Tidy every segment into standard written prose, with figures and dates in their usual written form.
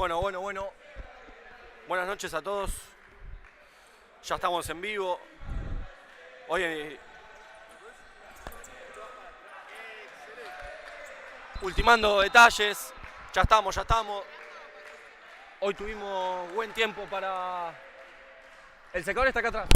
Bueno. Buenas noches a todos. Ya estamos en vivo. Hoy ultimando detalles. Ya estamos. Hoy tuvimos buen tiempo para... El secador está acá atrás.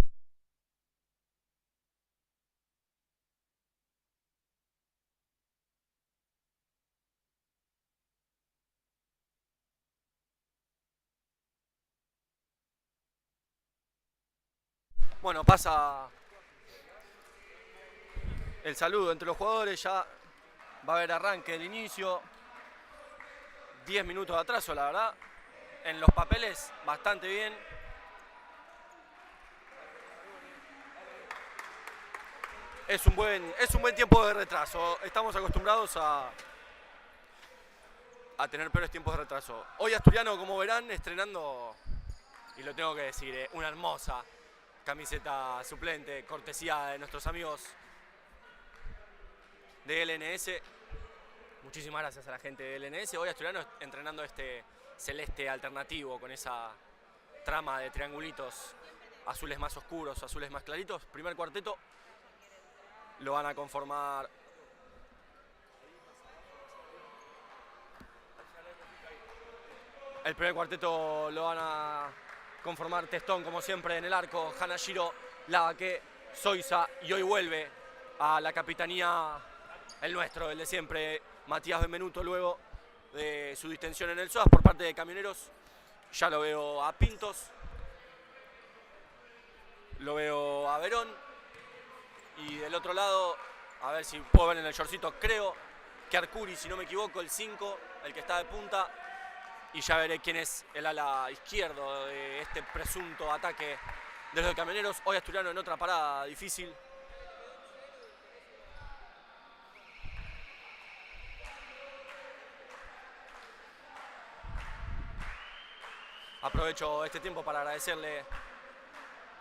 Bueno, pasa el saludo entre los jugadores, ya va a haber arranque del inicio. 10 minutos de atraso, la verdad. En los papeles, bastante bien. Es un buen tiempo de retraso. Estamos acostumbrados a tener peores tiempos de retraso. Hoy Asturiano, como verán, estrenando, y lo tengo que decir, una hermosa camiseta suplente, cortesía de nuestros amigos de LNS. Muchísimas gracias a la gente de LNS. Hoy Asturiano entrenando este celeste alternativo con esa trama de triangulitos, azules más oscuros, azules más claritos. Primer cuarteto lo van a conformar el primer cuarteto lo van a conformar Testón, como siempre, en el arco, Hanashiro, Lavaque, Zoiza, y hoy vuelve a la capitanía el nuestro, el de siempre, Matías Benvenuto, luego de su distensión en el SOAS por parte de Camioneros. Ya lo veo a Pintos, lo veo a Verón, y del otro lado, a ver si puedo ver en el shortcito, creo que Arcuri, si no me equivoco, el 5, el que está de punta. Y ya veré quién es el ala izquierdo de este presunto ataque de los Camioneros. Hoy Asturiano en otra parada difícil. Aprovecho este tiempo para agradecerle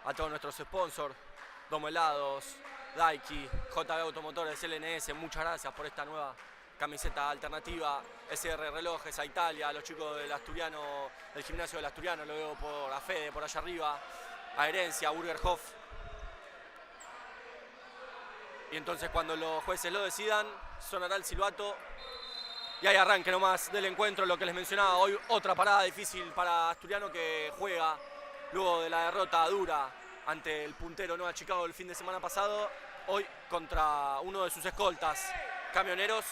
a todos nuestros sponsors, Domo Helados, Daiki, JB Automotores, LNS. Muchas gracias por esta nueva camiseta alternativa, SR Relojes, a Italia, a los chicos del Asturiano, del gimnasio del Asturiano, lo veo por a Fede, por allá arriba, a Herencia, a Burgerhof. Y entonces cuando los jueces lo decidan, sonará el silbato y hay arranque nomás del encuentro, lo que les mencionaba. Hoy otra parada difícil para Asturiano, que juega luego de la derrota dura ante el puntero Nueva Chicago el fin de semana pasado, hoy contra uno de sus escoltas, Camioneros.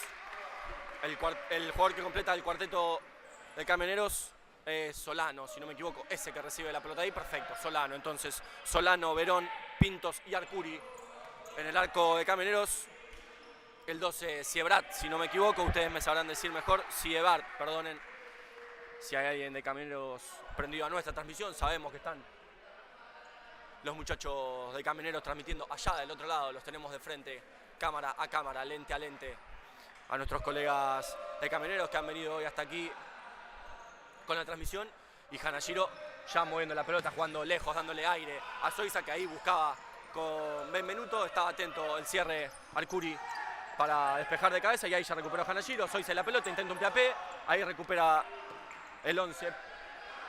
El jugador que completa el cuarteto de Camioneros es Solano, si no me equivoco, ese que recibe la pelota ahí, perfecto, Solano. Entonces, Solano, Verón, Pintos y Arcuri en el arco de Camioneros. El 12, Siebrat, si no me equivoco, ustedes me sabrán decir mejor, Siebart, perdonen. Si hay alguien de Camioneros prendido a nuestra transmisión, sabemos que están los muchachos de Camioneros transmitiendo allá del otro lado, los tenemos de frente, cámara a cámara, lente a lente, a nuestros colegas de Camioneros que han venido hoy hasta aquí con la transmisión. Y Hanashiro ya moviendo la pelota, jugando lejos, dándole aire a Zoiza, que ahí buscaba con Benvenuto. Estaba atento el cierre Arcuri para despejar de cabeza, y ahí ya recuperó Hanashiro. Zoiza la pelota, intenta un PAP, ahí recupera el 11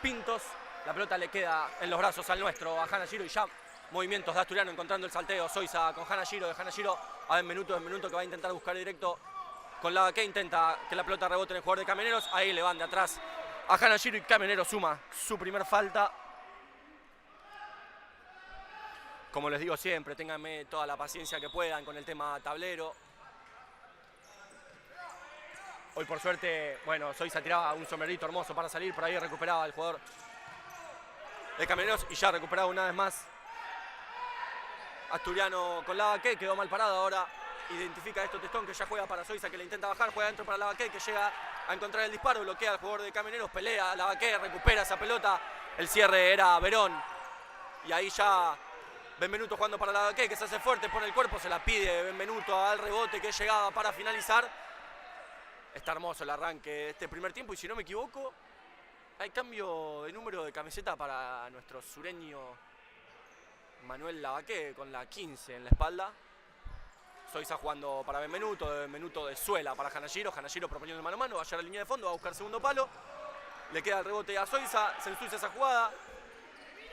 Pintos. La pelota le queda en los brazos al nuestro, a Hanashiro, y ya movimientos de Asturiano encontrando el salteo. Zoiza con Hanashiro, de Hanashiro a Benvenuto que va a intentar buscar directo con Lava, que intenta que la pelota rebote en el jugador de Camioneros. Ahí le van de atrás a Hanashiro y Camioneros suma su primer falta. Como les digo siempre, ténganme toda la paciencia que puedan con el tema tablero. Hoy por suerte, bueno, Zoiza tiraba un sombrerito hermoso para salir, por ahí recuperaba el jugador de Camioneros y ya recuperado una vez más Asturiano con Lava, que quedó mal parado ahora. Identifica esto Testón, que ya juega para Zoiza, que le intenta bajar, juega dentro para Lavaque, que llega a encontrar el disparo, bloquea al jugador de Camioneros, pelea Lavaque, recupera esa pelota, el cierre era Verón, y ahí ya Benvenuto jugando para Lavaque, que se hace fuerte, pone el cuerpo, se la pide Benvenuto al rebote que llegaba para finalizar. Está hermoso el arranque de este primer tiempo, y si no me equivoco, hay cambio de número de camiseta para nuestro sureño Manuel Lavaque, con la 15 en la espalda. Zoiza jugando para Benvenuto de Suela para Hanashiro, Hanashiro proponiendo el mano a mano, va a llegar a la línea de fondo, va a buscar segundo palo, le queda el rebote a Zoiza, se ensucia esa jugada,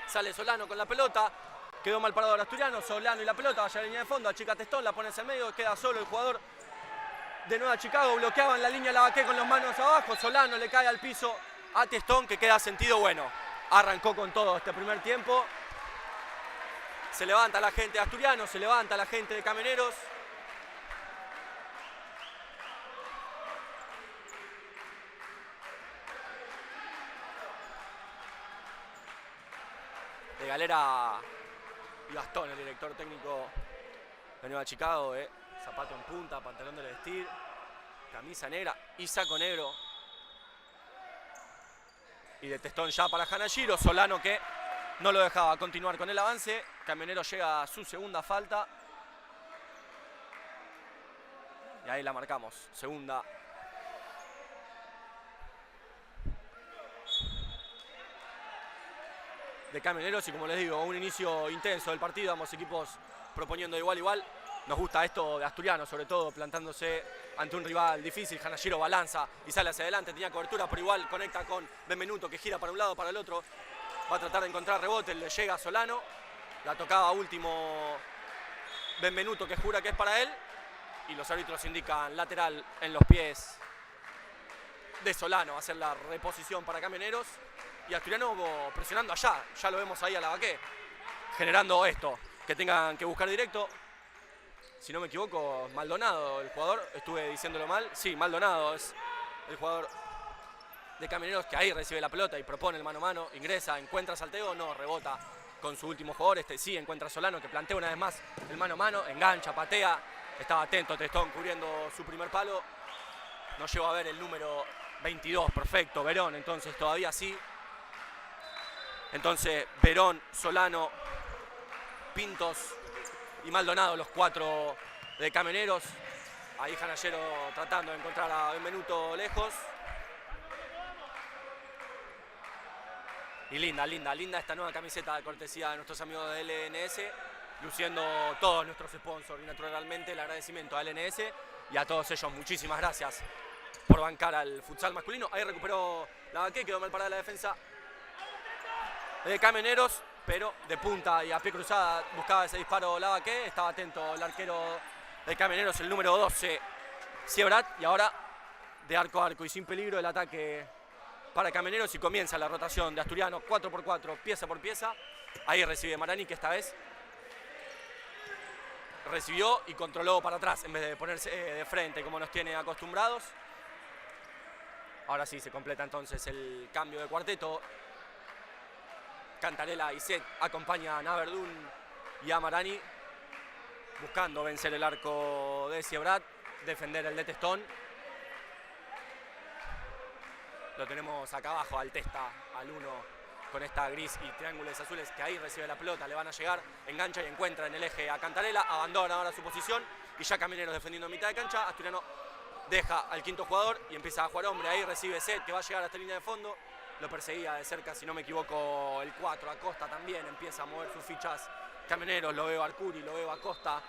sale Solano con la pelota, quedó mal parado el asturiano, Solano y la pelota, vaya a la línea de fondo, achica Testón, la pone en el medio, queda solo el jugador de Nueva Chicago, bloqueaba en la línea Lavaqué con las manos abajo, Solano le cae al piso a Testón, que queda sentido bueno. Arrancó con todo este primer tiempo. Se levanta la gente de Asturiano, se levanta la gente de Camioneros. De Galera y Gastón, el director técnico de Nueva Chicago, zapato en punta, pantalón de vestir, camisa negra y saco negro. Y de Testón ya para Hanashiro, Solano que no lo dejaba continuar con el avance. Camionero llega a su segunda falta. Y ahí la marcamos, segunda. De Camioneros y como les digo, un inicio intenso del partido, ambos equipos proponiendo de igual a igual. Nos gusta esto de Asturiano, sobre todo plantándose ante un rival difícil. Hanashiro balanza y sale hacia adelante, tenía cobertura, pero igual conecta con Benvenuto que gira para un lado, para el otro. Va a tratar de encontrar rebote, le llega a Solano. La tocaba último Benvenuto que jura que es para él. Y los árbitros indican lateral en los pies de Solano. Va a ser la reposición para Camioneros. Y Asturiano presionando allá, ya lo vemos ahí a Lavaqué, generando esto, que tengan que buscar directo. Si no me equivoco, Maldonado, el jugador, estuve diciéndolo mal. Sí, Maldonado es el jugador de Camioneros que ahí recibe la pelota y propone el mano a mano, ingresa, encuentra Salteo, no, rebota con su último jugador, sí encuentra Solano que plantea una vez más el mano a mano, engancha, patea, estaba atento Testón cubriendo su primer palo, no llegó a ver el número 22, perfecto, Verón, entonces todavía sí. Entonces Verón, Solano, Pintos y Maldonado, los cuatro de Camioneros. Ahí Hanashiro tratando de encontrar a Benvenuto lejos. Y linda esta nueva camiseta de cortesía de nuestros amigos de LNS, luciendo todos nuestros sponsors y naturalmente el agradecimiento a LNS y a todos ellos. Muchísimas gracias por bancar al futsal masculino. Ahí recuperó Lavaqué, quedó mal parada la defensa de Camioneros, pero de punta y a pie cruzada buscaba ese disparo Lavaqué. Estaba atento el arquero de Camioneros, el número 12, Siebrat. Y ahora de arco a arco y sin peligro el ataque para Camioneros y comienza la rotación de Asturiano 4x4, pieza por pieza. Ahí recibe Marani, que esta vez recibió y controló para atrás en vez de ponerse de frente como nos tiene acostumbrados. Ahora sí se completa entonces el cambio de cuarteto. Cantarela y Set acompañan a Verdún y a Marani, buscando vencer el arco de Siebrat, defender el de Testón. Lo tenemos acá abajo al Testa, al 1, con esta gris y triángulos azules, que ahí recibe la pelota, le van a llegar, engancha y encuentra en el eje a Cantarela, abandona ahora su posición y ya Camioneros defendiendo en mitad de cancha. Asturiano deja al quinto jugador y empieza a jugar hombre, ahí recibe Set, que va a llegar hasta la línea de fondo. Lo perseguía de cerca, si no me equivoco, el 4, Acosta también empieza a mover sus fichas. Camioneros, lo veo a Arcuri, lo veo a Acosta,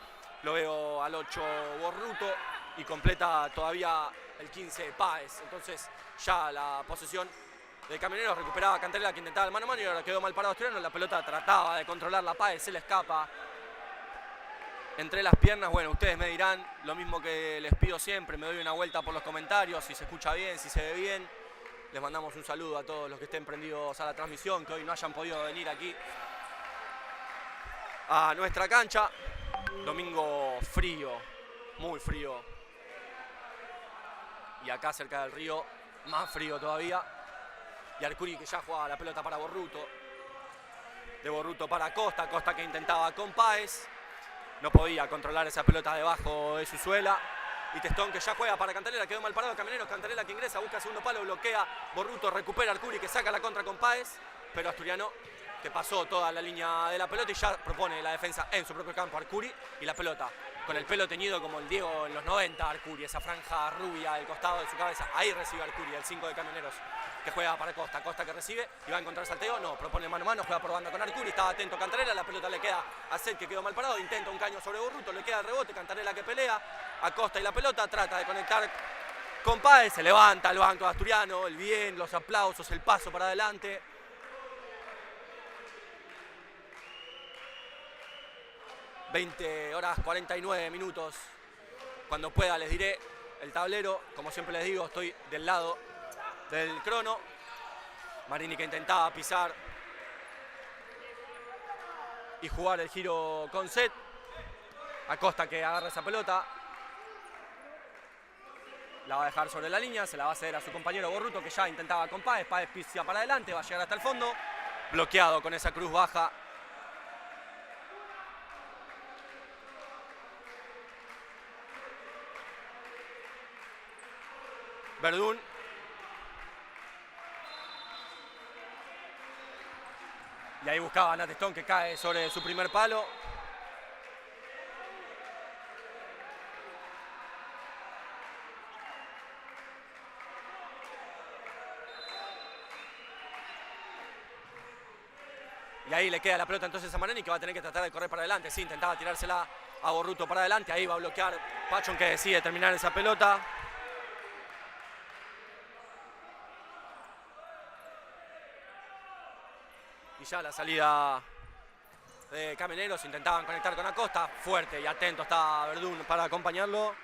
lo veo al 8 Borruto y completa todavía el 15 Páez. Entonces ya la posesión de Camioneros recuperaba Cantarela, que intentaba el mano a mano y ahora quedó mal parado Asturiano. La pelota trataba de controlar Páez, se le escapa entre las piernas. Bueno, ustedes me dirán lo mismo que les pido siempre, me doy una vuelta por los comentarios, si se escucha bien, si se ve bien. Les mandamos un saludo a todos los que estén prendidos a la transmisión, que hoy no hayan podido venir aquí a nuestra cancha. Domingo frío, muy frío. Y acá cerca del río, más frío todavía. Y Arcuri que ya jugaba la pelota para Borruto. De Borruto para Costa, Costa que intentaba con Páez. No podía controlar esa pelota debajo de su suela. Y Testón que ya juega para Cantarela, quedó mal parado Camioneros, Cantarela que ingresa, busca segundo palo, bloquea, Borruto recupera Arcuri que saca la contra con Páez, pero Asturiano que pasó toda la línea de la pelota y ya propone la defensa en su propio campo. Arcuri y la pelota, con el pelo teñido como el Diego en los 90, Arcuri, esa franja rubia al costado de su cabeza, ahí recibe Arcuri, el 5 de Camioneros, que juega para Costa, Costa que recibe y va a encontrar Salteo, no, propone mano a mano, juega por banda con Arcuri, estaba atento Cantarela, la pelota le queda a Set que quedó mal parado, intenta un caño sobre Borruto, le queda el rebote, Cantarela que pelea, Acosta y la pelota, trata de conectar con Páez, se levanta el banco asturiano, el bien, los aplausos, el paso para adelante. (20:49). Cuando pueda les diré el tablero. Como siempre les digo, estoy del lado del crono. Marini que intentaba pisar y jugar el giro con set. Acosta que agarra esa pelota. La va a dejar sobre la línea, se la va a ceder a su compañero Borruto que ya intentaba con Páez. Páez pisa para adelante, va a llegar hasta el fondo. Bloqueado con esa cruz baja. Verdún. Y ahí buscaba a Natestón que cae sobre su primer palo. Y ahí le queda la pelota entonces a Marini que va a tener que tratar de correr para adelante. Sí, intentaba tirársela a Borruto para adelante. Ahí va a bloquear Pachón que decide terminar esa pelota. Y ya la salida de Camioneros, intentaban conectar con Acosta. Fuerte y atento está Verdún para acompañarlo.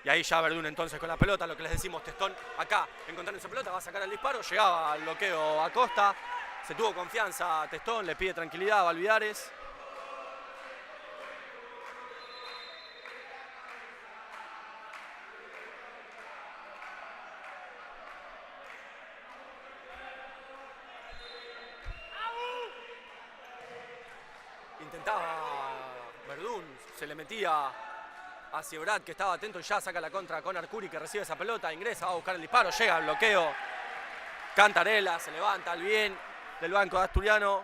Y ahí ya Verdún entonces con la pelota, lo que les decimos, Testón acá encontrando esa pelota, va a sacar el disparo, llegaba al bloqueo Acosta. Se tuvo confianza Testón, le pide tranquilidad a Valvidares. Intentaba Verdún, se le metía hacia Brad que estaba atento y ya saca la contra con Arcuri que recibe esa pelota, ingresa, va a buscar el disparo, llega al bloqueo. Cantarela se levanta al bien del banco de Asturiano.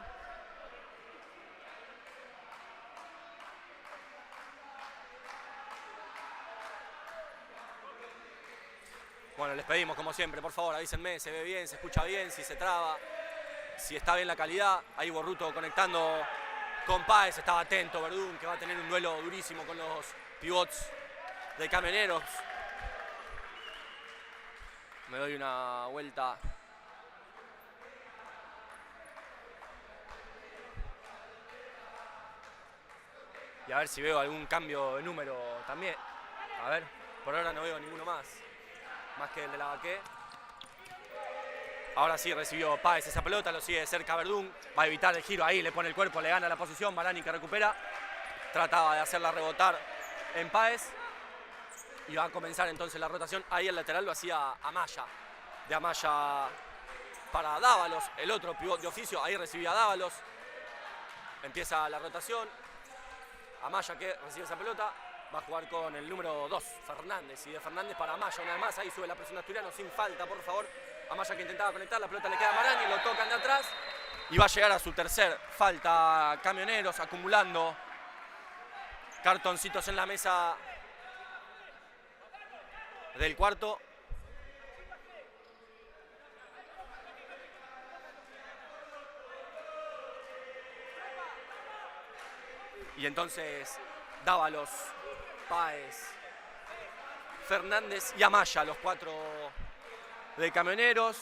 Bueno, les pedimos como siempre, por favor, avísenme, se ve bien, se escucha bien, si se traba, si está bien la calidad. Ahí Borruto conectando con Páez, estaba atento Verdún que va a tener un duelo durísimo con los pivots de Camioneros. Me doy una vuelta. Y a ver si veo algún cambio de número también. A ver, por ahora no veo ninguno más que el de la Baqué. Ahora sí recibió Páez esa pelota, lo sigue de cerca Verdún. Va a evitar el giro, ahí le pone el cuerpo, le gana la posición. Marani que recupera. Trataba de hacerla rebotar en Páez. Y va a comenzar entonces la rotación. Ahí el lateral lo hacía Amaya. De Amaya para Dávalos, el otro pivot de oficio. Ahí recibía Dávalos. Empieza la rotación. Amaya que recibe esa pelota. Va a jugar con el número 2, Fernández. Y de Fernández para Amaya una vez más. Ahí sube la presión de Asturiano sin falta, por favor. Amaya que intentaba conectar, la pelota le queda a Marani, lo tocan de atrás. Y va a llegar a su tercer falta Camioneros, acumulando cartoncitos en la mesa del cuarto. Y entonces Dávalos, Páez, Fernández y Amaya, los cuatro de Camioneros.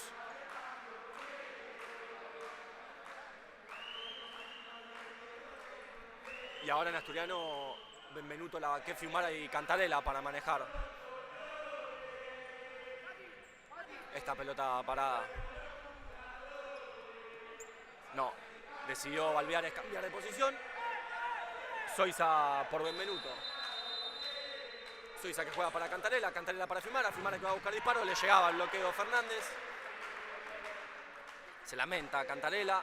Y ahora en Asturiano, Benvenuto, Lavaqué, Fiumara y Cantarela para manejar esta pelota parada. No, decidió Valviares cambiar de posición. Soiza por Benvenuto. Soiza que juega para Cantarela, Cantarela para Fiumara, Fiumara que va a buscar disparo, le llegaba el bloqueo Fernández. Se lamenta Cantarela.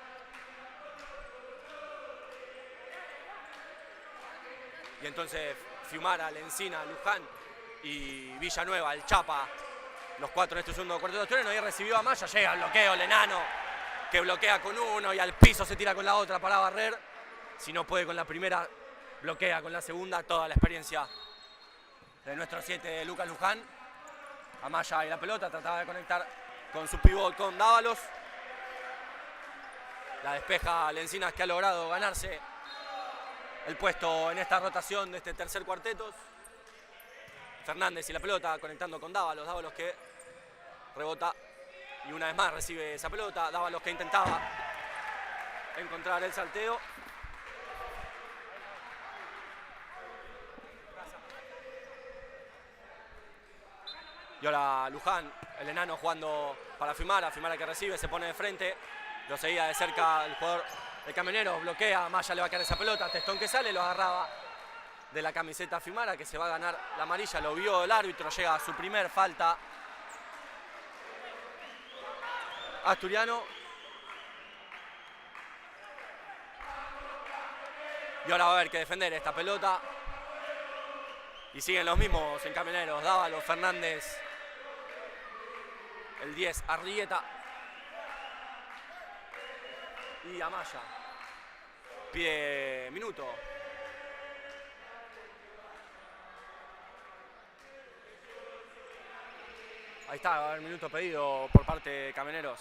Y entonces Fiumara, Lencina, Luján y Villanueva, el Chapa, los cuatro en este segundo cuarteto asturiano. Ahí recibió a Amaya, llega el bloqueo, el enano, que bloquea con uno y al piso se tira con la otra para barrer. Si no puede con la primera, bloquea con la segunda. Toda la experiencia de nuestro 7 Lucas Luján. Amaya y la pelota, trataba de conectar con su pivot con Dávalos. La despeja Lencinas, que ha logrado ganarse el puesto en esta rotación de este tercer cuarteto. Fernández y la pelota conectando con Dávalos. Dávalos que rebota y una vez más recibe esa pelota. Dávalos que intentaba encontrar el salteo. Y ahora Luján, el enano, jugando para Fimara. Fimara que recibe, se pone de frente. Lo seguía de cerca el jugador de Camioneros, bloquea. Maya le va a caer esa pelota. Testón que sale, lo agarraba de la camiseta Fimara, que se va a ganar la amarilla. Lo vio el árbitro, llega a su primer falta. Asturiano. Y ahora va a haber que defender esta pelota. Y siguen los mismos en Camioneros. Dávalos, Fernández, el 10, Arrieta y Amaya. Pide minuto. Ahí está, va a haber minuto pedido por parte de Camioneros.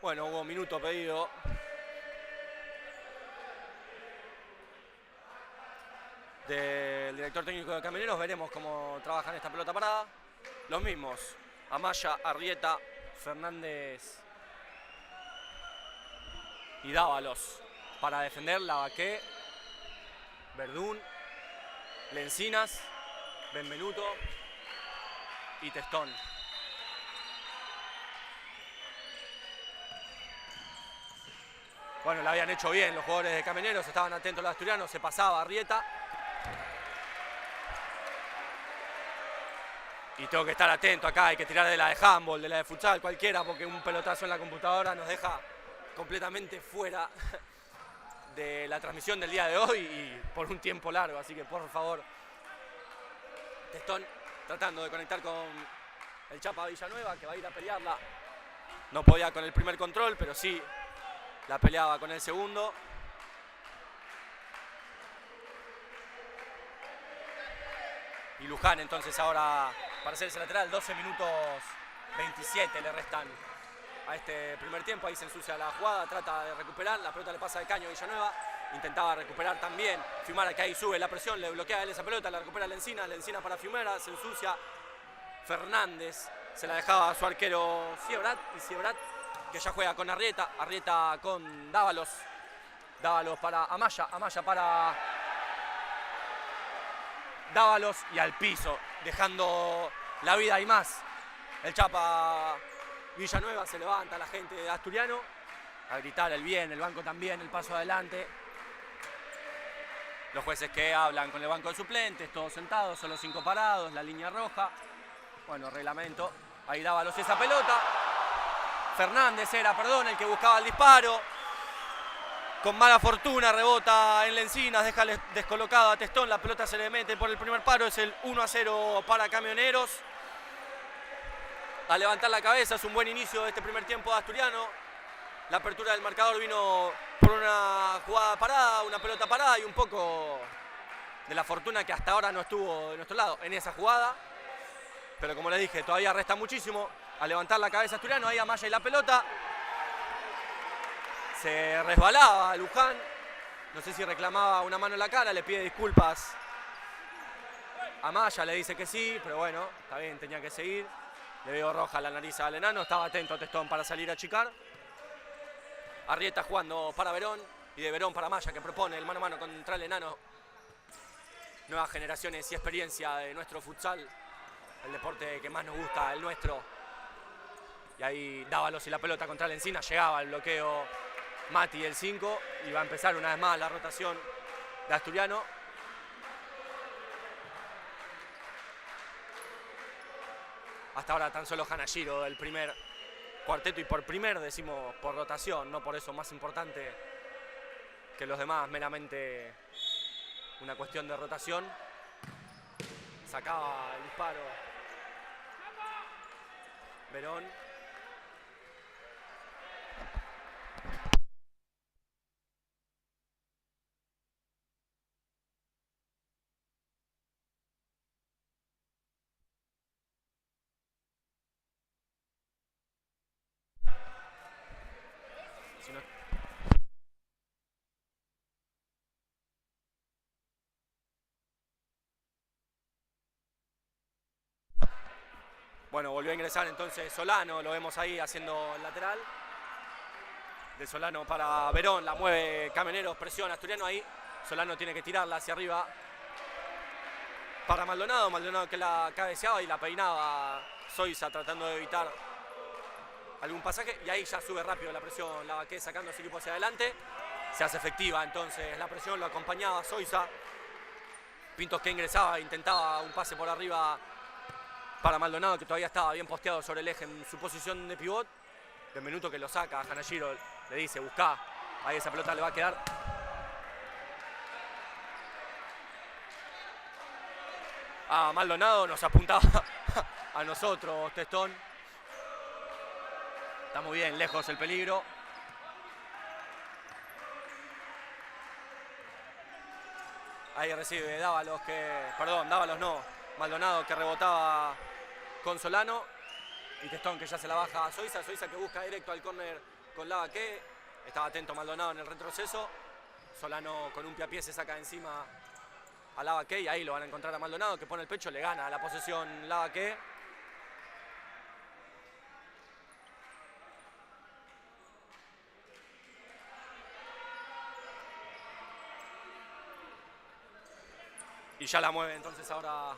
Bueno, hubo minuto pedido. Del director técnico de Camioneros. Veremos cómo trabajan esta pelota parada. Los mismos: Amaya, Arrieta, Fernández y Dávalos. Para defender Lavaqué, Verdún, Lencinas, Benvenuto y Testón. Bueno, la habían hecho bien los jugadores de Camioneros, estaban atentos los asturianos, se pasaba Arrieta. Y tengo que estar atento acá, hay que tirar de la de handball, de la de futsal, cualquiera, porque un pelotazo en la computadora nos deja completamente fuera de la transmisión del día de hoy y por un tiempo largo. Así que por favor, Testón tratando de conectar con el Chapa Villanueva, que va a ir a pelearla. No podía con el primer control, pero sí la peleaba con el segundo. Y Luján entonces ahora para hacerse lateral. 12 minutos 27 le restan a este primer tiempo. Ahí se ensucia la jugada, trata de recuperar. La pelota le pasa de caño a Villanueva. Intentaba recuperar también Fimara, que ahí sube la presión, le bloquea él esa pelota, la recupera Lencinas. Lencinas para Fimara, se ensucia Fernández. Se la dejaba a su arquero Siebrat. Y Siebrat, que ya juega con Arrieta. Arrieta con Dávalos. Dávalos para Amaya. Amaya para Dávalos y al piso, dejando la vida y más. El Chapa Villanueva, se levanta la gente de Asturiano a gritar el bien, el banco también, el paso adelante. Los jueces que hablan con el banco de suplentes, todos sentados, solo 5 parados, la línea roja. Bueno, reglamento. Ahí Dávalos esa pelota. Fernández era, el que buscaba el disparo. Con mala fortuna rebota en Lencinas, deja descolocado a Testón, la pelota se le mete por el primer paro, es el 1-0 para Camioneros. A levantar la cabeza, es un buen inicio de este primer tiempo de Asturiano. La apertura del marcador vino por una jugada parada, una pelota parada y un poco de la fortuna que hasta ahora no estuvo de nuestro lado en esa jugada. Pero como les dije, todavía resta muchísimo. A levantar la cabeza Asturiano, ahí Amaya y la pelota. Se resbalaba Luján, no sé si reclamaba una mano en la cara, le pide disculpas Amaya le dice que sí, pero bueno, está bien, tenía que seguir. Le veo roja la nariz al enano, estaba atento Testón para salir a achicar. Arrieta jugando para Verón y de Verón para Amaya, que propone el mano a mano contra el enano. Nuevas generaciones y experiencia de nuestro futsal, el deporte que más nos gusta, el nuestro. Y ahí Dávalos y la pelota contra la Encina, llegaba el bloqueo Mati el 5 y va a empezar una vez más la rotación de Asturiano. Hasta ahora tan solo Hanashiro del primer cuarteto y por primer decimos por rotación, no por eso más importante que los demás, meramente una cuestión de rotación. Sacaba el disparo Verón. Si no... Bueno, volvió a ingresar entonces Solano, lo vemos ahí haciendo el lateral. De Solano para Verón, la mueve Cameneros, presiona Asturiano ahí. Solano tiene que tirarla hacia arriba para Maldonado. Maldonado que la cabeceaba y la peinaba Zoiza tratando de evitar algún pasaje. Y ahí ya sube rápido la presión, la Baqué sacando a su equipo hacia adelante. Se hace efectiva entonces la presión, lo acompañaba Zoiza. Pintos que ingresaba, intentaba un pase por arriba para Maldonado, que todavía estaba bien posteado sobre el eje en su posición de pivot. Benvenuto que lo saca, Hanashiro le dice, buscá, ahí esa pelota le va a quedar. Maldonado nos apuntaba a nosotros, Testón. Está muy bien, lejos el peligro. Ahí recibe Dávalos Maldonado que rebotaba con Solano. Y Testón que ya se la baja a Zoiza. Zoiza que busca directo al córner con la Baqué. Estaba atento Maldonado en el retroceso. Solano con un pie a pie se saca encima a la Baqué y ahí lo van a encontrar a Maldonado que pone el pecho, le gana la posesión la Baqué. Y ya la mueve entonces ahora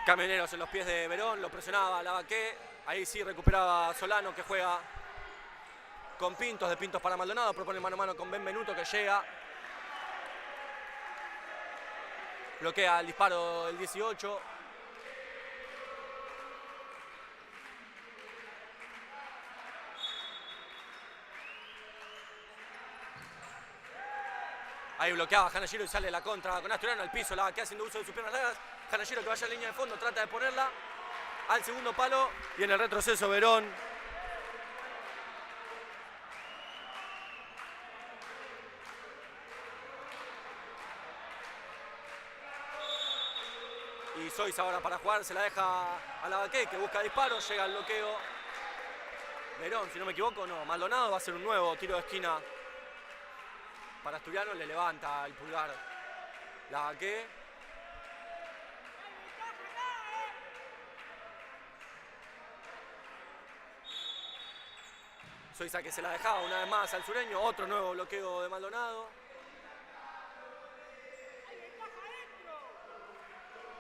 Cameneros en los pies de Verón, lo presionaba Lavaqué, ahí sí recuperaba Solano que juega con Pintos, de Pintos para Maldonado, propone mano a mano con Benvenuto que llega. Bloquea el disparo del 18. Ahí bloqueaba Hanashiro y sale la contra con Asturiano al piso, Lavaqué haciendo uso de sus piernas largas. Hanashiro que vaya a la línea de fondo, trata de ponerla al segundo palo y en el retroceso Verón. Y Zoiza ahora para jugar, se la deja a Lavaqué que busca disparo, llega el bloqueo. Verón, si no me equivoco, no. Maldonado va a hacer un nuevo tiro de esquina para Asturiano, le levanta el pulgar Lavaqué. Zoiza que se la dejaba una vez más al sureño, otro nuevo bloqueo de Maldonado.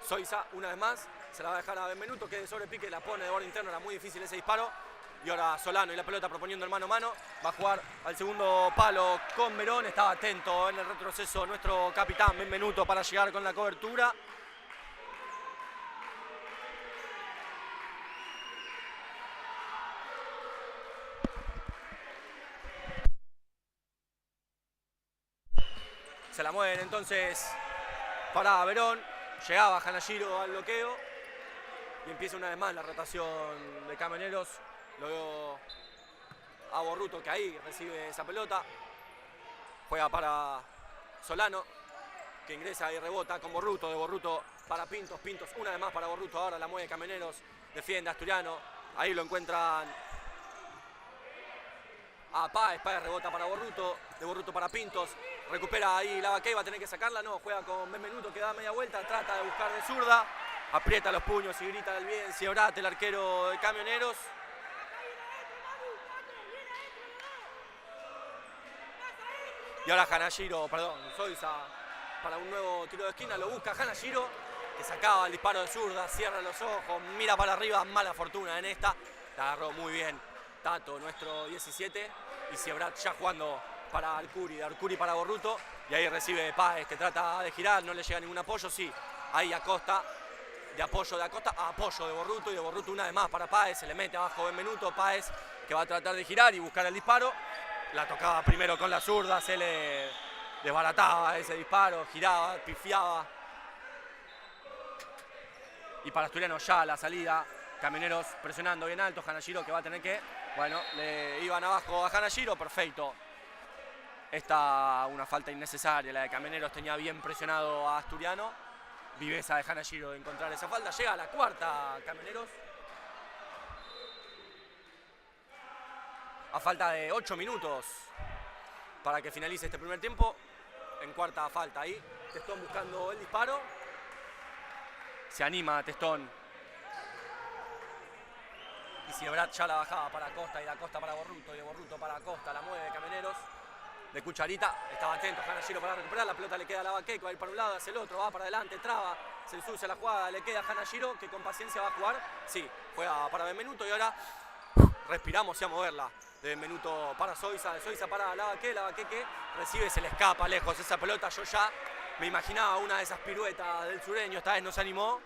Zoiza una vez más, se la va a dejar a Benvenuto que de sobrepique la pone de borde interno, era muy difícil ese disparo. Y ahora Solano y la pelota proponiendo el mano a mano, va a jugar al segundo palo con Verón, estaba atento en el retroceso nuestro capitán Benvenuto para llegar con la cobertura. Se la mueven entonces para Verón. Llegaba Hanashiro al bloqueo. Y empieza una vez más la rotación de Cameneros. Luego a Borruto que ahí recibe esa pelota. Juega para Solano que ingresa y rebota con Borruto. De Borruto para Pintos. Pintos una vez más para Borruto. Ahora la mueve Cameneros. Defiende Asturiano. Ahí lo encuentran a Páez. Páez rebota para Borruto, de Borruto para Pintos. Recupera ahí Lavaqué, va a tener que sacarla, no, juega con Benvenuto que da media vuelta, trata de buscar de zurda. Aprieta los puños y grita del bien Ciobrat, el arquero de Camioneros. Y ahora Hanashiro, perdón, Zoiza para un nuevo tiro de esquina, lo busca Hanashiro, que sacaba el disparo de zurda, cierra los ojos, mira para arriba, mala fortuna en esta. La agarró muy bien Tato, nuestro 17, y Ciobrat ya jugando para Arcuri, de Arcuri para Borruto, y ahí recibe Páez, que trata de girar, no le llega ningún apoyo, sí, ahí Acosta, de apoyo de Acosta a apoyo de Borruto, y de Borruto una vez más para Páez, se le mete abajo Benvenuto, Páez que va a tratar de girar y buscar el disparo. La tocaba primero con la zurda, se le desbarataba ese disparo, giraba, pifiaba. Y para Asturiano ya la salida, Camioneros presionando bien alto, Hanashiro que va a tener que, bueno, le iban abajo a Hanashiro, perfecto. Esta una falta innecesaria, la de Camioneros tenía bien presionado a Asturiano. Viveza de Hanashiro de encontrar esa falta, llega a la cuarta Camioneros. A falta de 8 minutos para que finalice este primer tiempo. En cuarta falta ahí. Testón buscando el disparo. Se anima Testón. Y Ciobrat ya la bajaba para Acosta y de Acosta para Borruto. Y de Borruto para Acosta. La mueve Camioneros. De cucharita. Estaba atento Hanashiro para recuperar. La pelota le queda a Lavaqué, que va a ir para un lado, hacia el otro. Va para adelante, traba. Se ensucia la jugada. Le queda a Hanashiro, que con paciencia va a jugar. Sí, juega para Benvenuto y ahora respiramos y a moverla. De Benvenuto para Zoiza, de Zoiza para Lavaqué, Lavaqué que recibe, se le escapa lejos esa pelota. Yo ya me imaginaba una de esas piruetas del sureño, esta vez no se animó.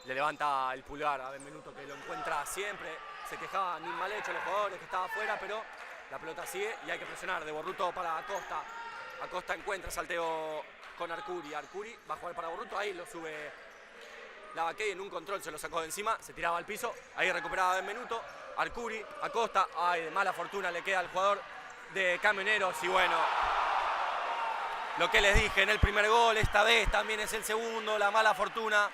Le levanta el pulgar a Benvenuto, que lo encuentra siempre. Se quejaban mal hecho los jugadores, que estaba afuera, pero la pelota sigue y hay que presionar. De Borruto para Acosta. Acosta encuentra salteo con Arcuri. Arcuri va a jugar para Borruto, ahí lo sube Lavaqué, en un control se lo sacó de encima, se tiraba al piso, ahí recuperaba Benvenuto. Arcuri, Acosta, ay, de mala fortuna le queda al jugador de Camioneros. Y bueno, lo que les dije en el primer gol, esta vez también es el segundo, la mala fortuna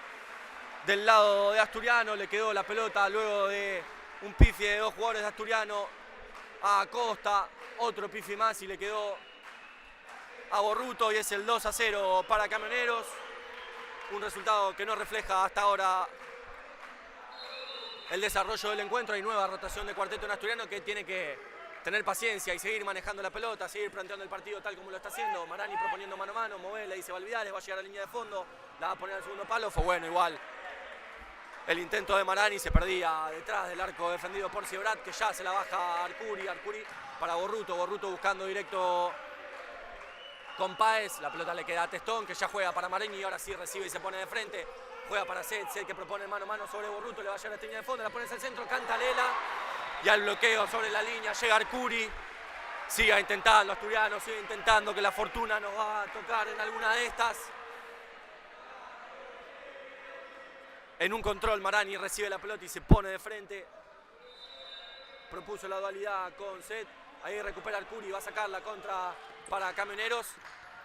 del lado de Asturiano. Le quedó la pelota luego de un pifie de dos jugadores de Asturiano a Acosta, otro pifie más y le quedó a Borruto y es el 2-0 para Camioneros. Un resultado que no refleja hasta ahora el desarrollo del encuentro. Hay nueva rotación de cuarteto en Asturiano, que tiene que tener paciencia y seguir manejando la pelota, seguir planteando el partido tal como lo está haciendo. Marani proponiendo mano a mano, mover, le dice Valvidares, va a llegar a la línea de fondo, la va a poner al segundo palo. Fue bueno igual el intento de Marani, se perdía detrás del arco defendido por Ciobrat, que ya se la baja a Arcuri. Arcuri para Borruto, Borruto buscando directo con Páez. La pelota le queda a Testón, que ya juega para Marani y ahora sí recibe y se pone de frente. Juega para Sed que propone mano a mano sobre Borruto, le va a llegar a la línea de fondo, la pone hacia el centro, Cantalela. Y al bloqueo sobre la línea llega Arcuri. Siga intentando Asturiano, sigue intentando, que la fortuna nos va a tocar en alguna de estas. En un control Marani recibe la pelota y se pone de frente. Propuso la dualidad con Sed. Ahí recupera Arcuri, va a sacar la contra para Camioneros.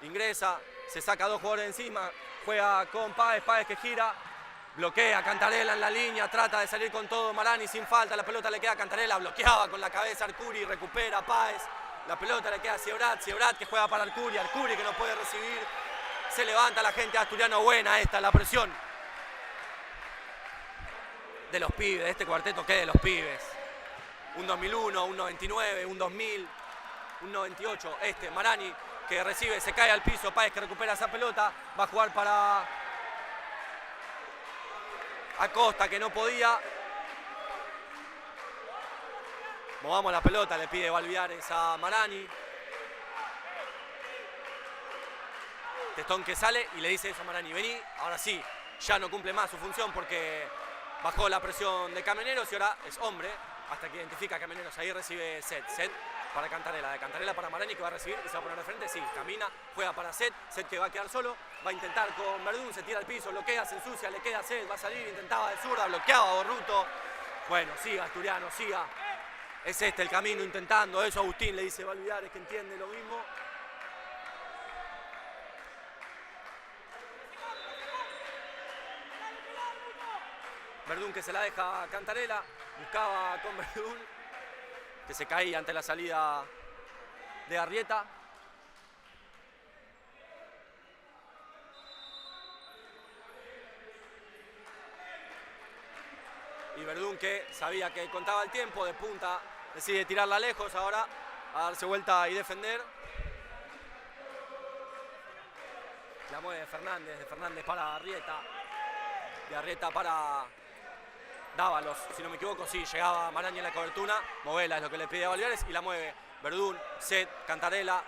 Ingresa, se saca dos jugadores encima. Juega con Páez, Páez que gira. Bloquea Cantarela en la línea, trata de salir con todo Marani sin falta. La pelota le queda a Cantarela, bloqueaba con la cabeza Arcuri, recupera Páez. La pelota le queda a Ciobrat, Ciobrat que juega para Arcuri, Arcuri que no puede recibir. Se levanta la gente de Asturiano, buena esta, la presión de los pibes, de este cuarteto que de los pibes. Un 2001, un 99, un 2000, un 98. Marani que recibe, se cae al piso, Páez que recupera esa pelota, va a jugar para Acosta que no podía. Movamos la pelota, le pide Valviares a Marani. Testón que sale y le dice eso a Marani, vení, ahora sí, ya no cumple más su función porque bajó la presión de Camioneros y ahora es hombre, hasta que identifica a Camioneros. Ahí recibe Sed para Cantarela, de Cantarela para Marani que va a recibir y se va a poner de frente, sí, camina, juega para Sed que va a quedar solo, va a intentar con Verdún, se tira al piso, bloquea, se ensucia, le queda Sed, va a salir, intentaba de zurda, bloqueaba a Borruto. Bueno, siga Asturiano, siga, es el camino intentando, eso Agustín le dice Valvidares que entiende lo mismo. Verdún que se la deja a Cantarela, buscaba con Verdún, que se caía ante la salida de Arrieta. Y Verdún, que sabía que contaba el tiempo, de punta, decide tirarla lejos ahora, a darse vuelta y defender. La mueve de Fernández para Arrieta, de Arrieta para Dávalos, si no me equivoco, sí, llegaba Maraña en la cobertura, movela es lo que le pide a Olivares y la mueve Verdún, Set, Cantarella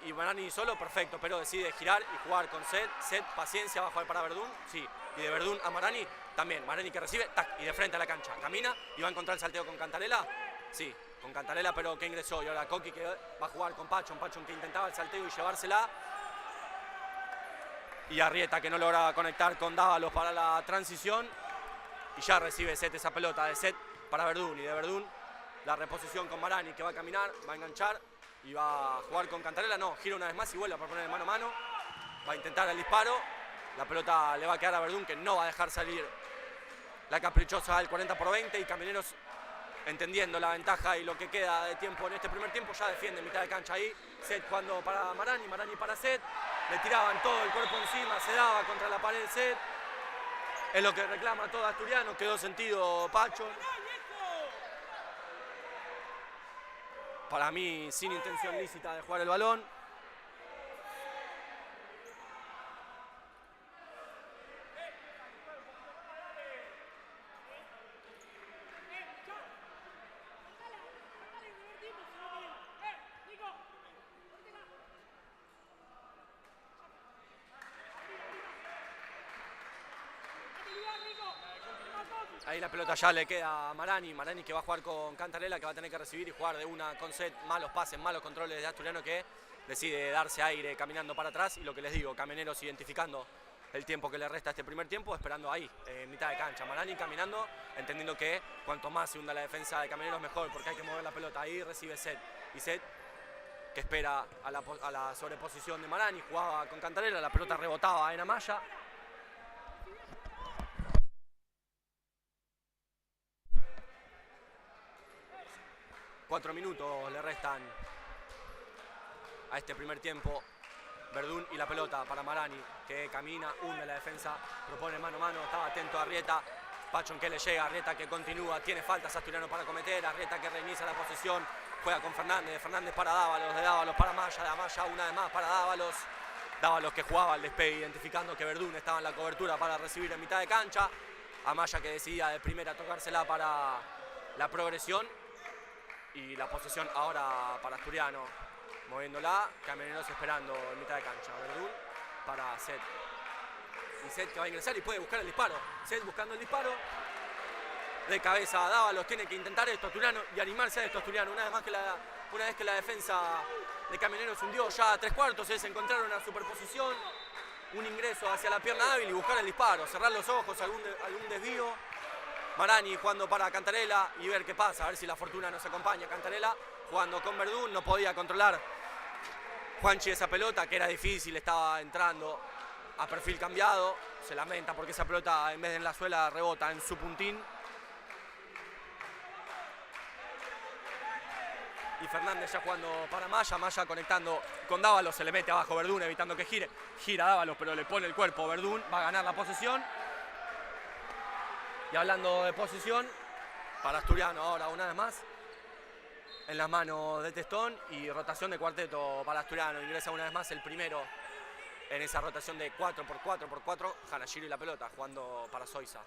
y Marani solo, perfecto, pero decide girar y jugar con Set, paciencia, va a jugar para Verdún, sí, y de Verdún a Marani, también, Marani que recibe, tac, y de frente a la cancha, camina y va a encontrar el salteo con Cantarella, sí, con Cantarella, pero que ingresó, y ahora Coqui que va a jugar con Pachón que intentaba el salteo y llevársela, y Arrieta que no logra conectar con Dávalos para la transición, y ya recibe Set esa pelota de Set para Verdún, y de Verdún la reposición con Marani que va a caminar, va a enganchar y va a jugar con Cantarella, no, gira una vez más y vuelve a proponer mano a mano, va a intentar el disparo, la pelota le va a quedar a Verdún que no va a dejar salir la caprichosa al 40/20 y Camioneros, entendiendo la ventaja y lo que queda de tiempo en este primer tiempo, ya defiende en mitad de cancha ahí, Set jugando para Marani para Set, le tiraban todo el cuerpo encima, se daba contra la pared Set, es lo que reclama todo Asturiano, quedó sentido Pacho. Para mí, sin intención lícita de jugar el balón. Ahí la pelota ya le queda a Marani que va a jugar con Cantarella, que va a tener que recibir y jugar de una con Set, malos pases, malos controles de Asturiano que decide darse aire caminando para atrás y lo que les digo, Camioneros identificando el tiempo que le resta a este primer tiempo, esperando ahí, en mitad de cancha. Marani caminando, entendiendo que cuanto más se hunda la defensa de Camioneros mejor, porque hay que mover la pelota. Ahí recibe Set, y Set que espera a la sobreposición de Marani, jugaba con Cantarella, la pelota rebotaba en Amaya. Cuatro minutos le restan a este primer tiempo. Verdún y la pelota para Marani, que camina, hunde la defensa, propone mano a mano, estaba atento a Arrieta, Pachón que le llega, Arrieta que continúa, tiene faltas Asturiano para cometer, Arrieta que reinicia la posesión, juega con Fernández, Fernández para Dávalos, de Dávalos para Amaya, de Amaya una vez más para Dávalos, Dávalos que jugaba al despegue identificando que Verdún estaba en la cobertura para recibir en mitad de cancha, Amaya que decidía de primera tocársela para la progresión y la posesión ahora para Asturiano. Moviéndola, Camioneros esperando en mitad de cancha. Verdún para Set. Y Set que va a ingresar y puede buscar el disparo. Set buscando el disparo. De cabeza a Dávalos, tiene que intentar esto Asturiano y animarse a esto Asturiano. Una vez que la defensa de Camioneros hundió ya a 3/4, se encontraron una superposición, un ingreso hacia la pierna hábil y buscar el disparo. Cerrar los ojos, algún desvío. Marani jugando para Cantarella y ver qué pasa, a ver si la fortuna nos acompaña. Cantarella jugando con Verdún, no podía controlar Juanchi esa pelota, que era difícil, estaba entrando a perfil cambiado, se lamenta porque esa pelota en vez de en la suela rebota en su puntín. Y Fernández ya jugando para Maya conectando con Dávalos, se le mete abajo Verdún evitando que gire, gira Dávalos pero le pone el cuerpo Verdún, va a ganar la posesión. Y hablando de posesión, para Asturiano ahora una vez más, en las manos de Testón y rotación de cuarteto para Asturiano. Ingresa una vez más el primero en esa rotación de 4x4x4, Hanashiro y la pelota, jugando para Zoiza.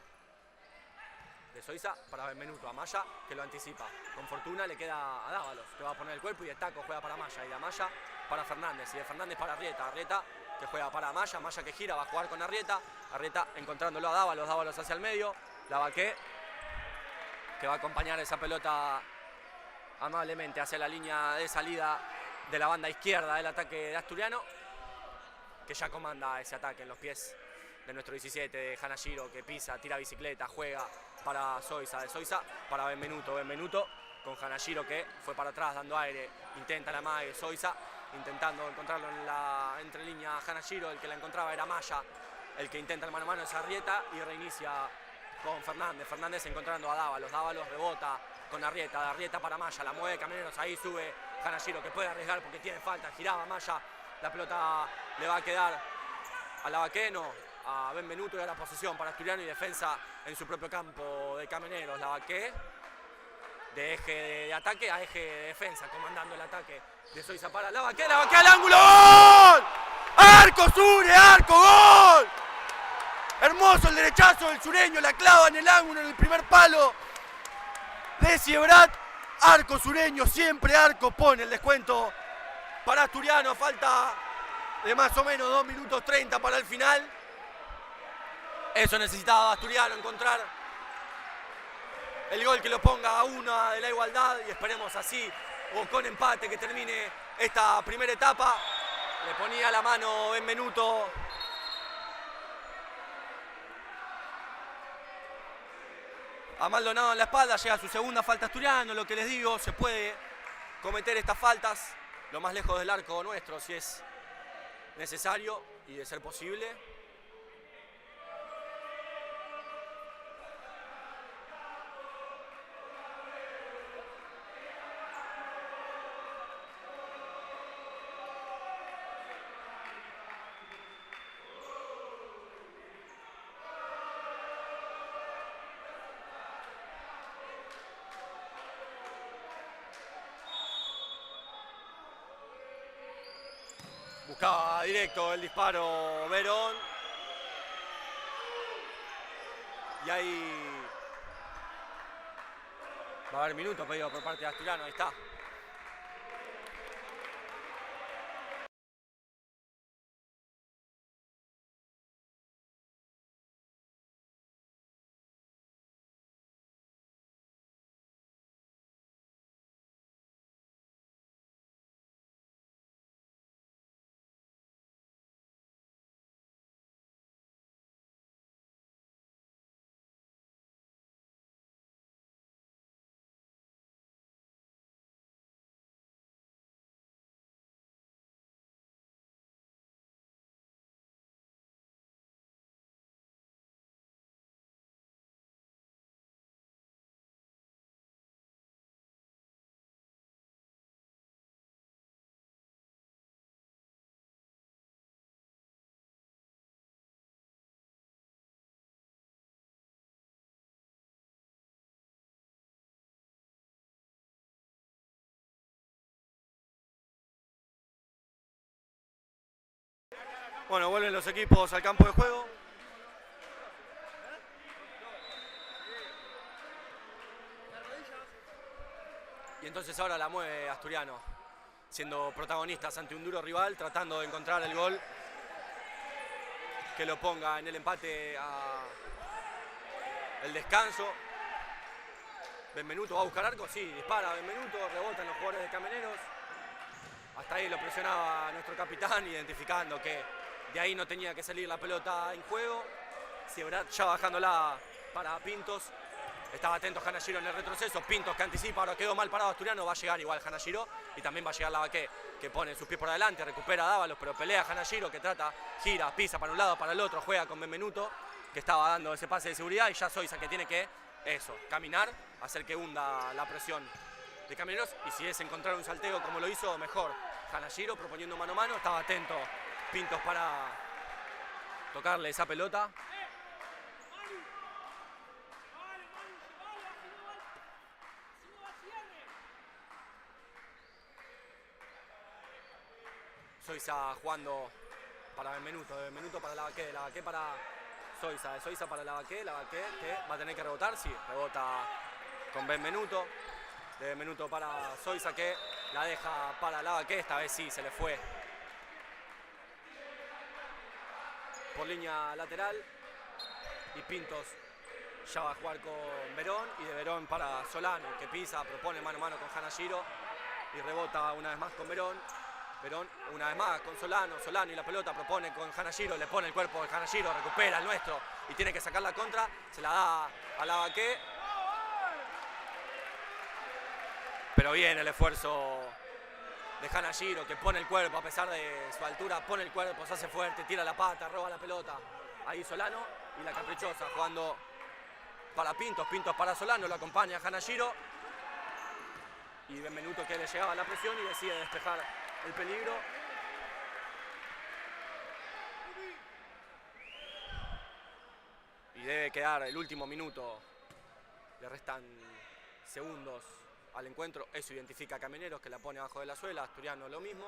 De Zoiza para Benvenuto, Amaya que lo anticipa. Con fortuna le queda a Dávalos, que va a poner el cuerpo y de taco juega para Amaya. Y de Amaya para Fernández, y de Fernández para Arrieta. Arrieta que juega para Amaya, Amaya que gira, va a jugar con Arrieta. Arrieta encontrándolo a Dávalos, Dávalos hacia el medio. La Baqué, que va a acompañar esa pelota amablemente hacia la línea de salida de la banda izquierda del ataque de Asturiano, que ya comanda ese ataque en los pies de nuestro 17, de Hanashiro, que pisa, tira bicicleta, juega para Zoiza, de Zoiza para Benvenuto con Hanashiro que fue para atrás dando aire, intenta la mague, Zoiza intentando encontrarlo en la entrelínea Hanashiro, el que la encontraba era Maya, el que intenta el mano a mano es Arrieta y reinicia con Fernández encontrando a Dávalos, Dávalos rebota con Arrieta, de Arrieta para Maya, la mueve Camioneros, ahí sube Hanashiro que puede arriesgar porque tiene falta, giraba Maya, la pelota le va a quedar a Lavaqueno, a Benvenuto y a la posesión para Asturiano y defensa en su propio campo de Camioneros. Lavaqué de eje de ataque a eje de defensa, comandando el ataque de Zoiza para Lavaqué al ángulo, ¡gol! ¡Arco, Sure, arco, gol! Hermoso el derechazo del sureño, la clava en el ángulo, en el primer palo de Siebrat. Arco sureño, siempre arco, pone el descuento para Asturiano. Falta de más o menos 2 minutos 30 para el final. Eso necesitaba Asturiano, encontrar el gol que lo ponga a una de la igualdad y esperemos así o con empate que termine esta primera etapa. Le ponía la mano Benvenuto a Maldonado en la espalda, llega su segunda falta Asturiano. Lo que les digo, se puede cometer estas faltas lo más lejos del arco nuestro si es necesario y de ser posible. Buscaba directo el disparo Verón. Y ahí va a haber minutos pedido por parte de Asturiano, ahí está. Bueno, vuelven los equipos al campo de juego. Y entonces ahora la mueve Asturiano, siendo protagonistas ante un duro rival, tratando de encontrar el gol que lo ponga en el empate a el descanso. Benvenuto va a buscar arco, sí, dispara Benvenuto, rebotan los jugadores de Camioneros. Hasta ahí lo presionaba nuestro capitán, identificando que de ahí no tenía que salir la pelota en juego. Siebrat ya bajándola para Pintos. Estaba atento Hanashiro en el retroceso. Pintos que anticipa, ahora quedó mal parado Asturiano. Va a llegar igual Hanashiro y también va a llegar Lavaqué, que pone sus pies por adelante, recupera a Dávalos, pero pelea Hanashiro, que trata, gira, pisa para un lado, para el otro, juega con Benvenuto, que estaba dando ese pase de seguridad, y ya Zoiza que tiene que, caminar, hacer que hunda la presión de Camioneros, y si es encontrar un salteo como lo hizo, mejor. Hanashiro proponiendo mano a mano, estaba atento Pintos para tocarle esa pelota. Zoiza jugando para Benvenuto, de Benvenuto para Lavaqué, de Lavaqué para Zoiza, de Zoiza para Lavaqué, Lavaqué que va a tener que rebotar, sí, rebota con Benvenuto, de Benvenuto para Zoiza que la deja para Lavaqué, esta vez sí se le fue por línea lateral y Pintos ya va a jugar con Verón y de Verón para Solano que pisa, propone mano a mano con Hanashiro y rebota una vez más con Verón. Verón una vez más con Solano y la pelota propone con Hanashiro, le pone el cuerpo de Hanashiro, recupera el nuestro y tiene que sacar la contra, se la da a Lavaqué. Pero bien el esfuerzo de Hanashiro que pone el cuerpo a pesar de su altura, pone el cuerpo, se hace fuerte, tira la pata, roba la pelota. Ahí Solano y la caprichosa jugando para Pintos, Pintos para Solano, lo acompaña Hanashiro y Benvenuto, que le llegaba la presión y decide despejar el peligro. Y debe quedar el último minuto. Le restan segundos al encuentro. Eso identifica a Camioneros, que la pone abajo de la suela. Asturiano lo mismo.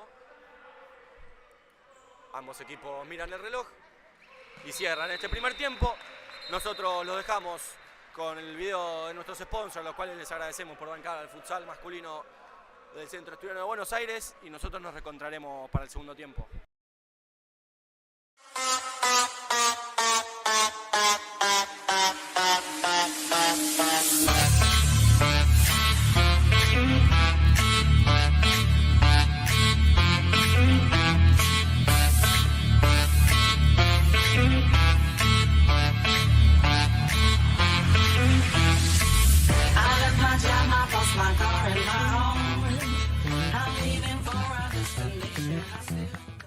Ambos equipos miran el reloj y cierran este primer tiempo. Nosotros los dejamos con el video de nuestros sponsors, a los cuales les agradecemos por bancar al futsal masculino del Centro Asturiano de Buenos Aires, y nosotros nos reencontraremos para el segundo tiempo.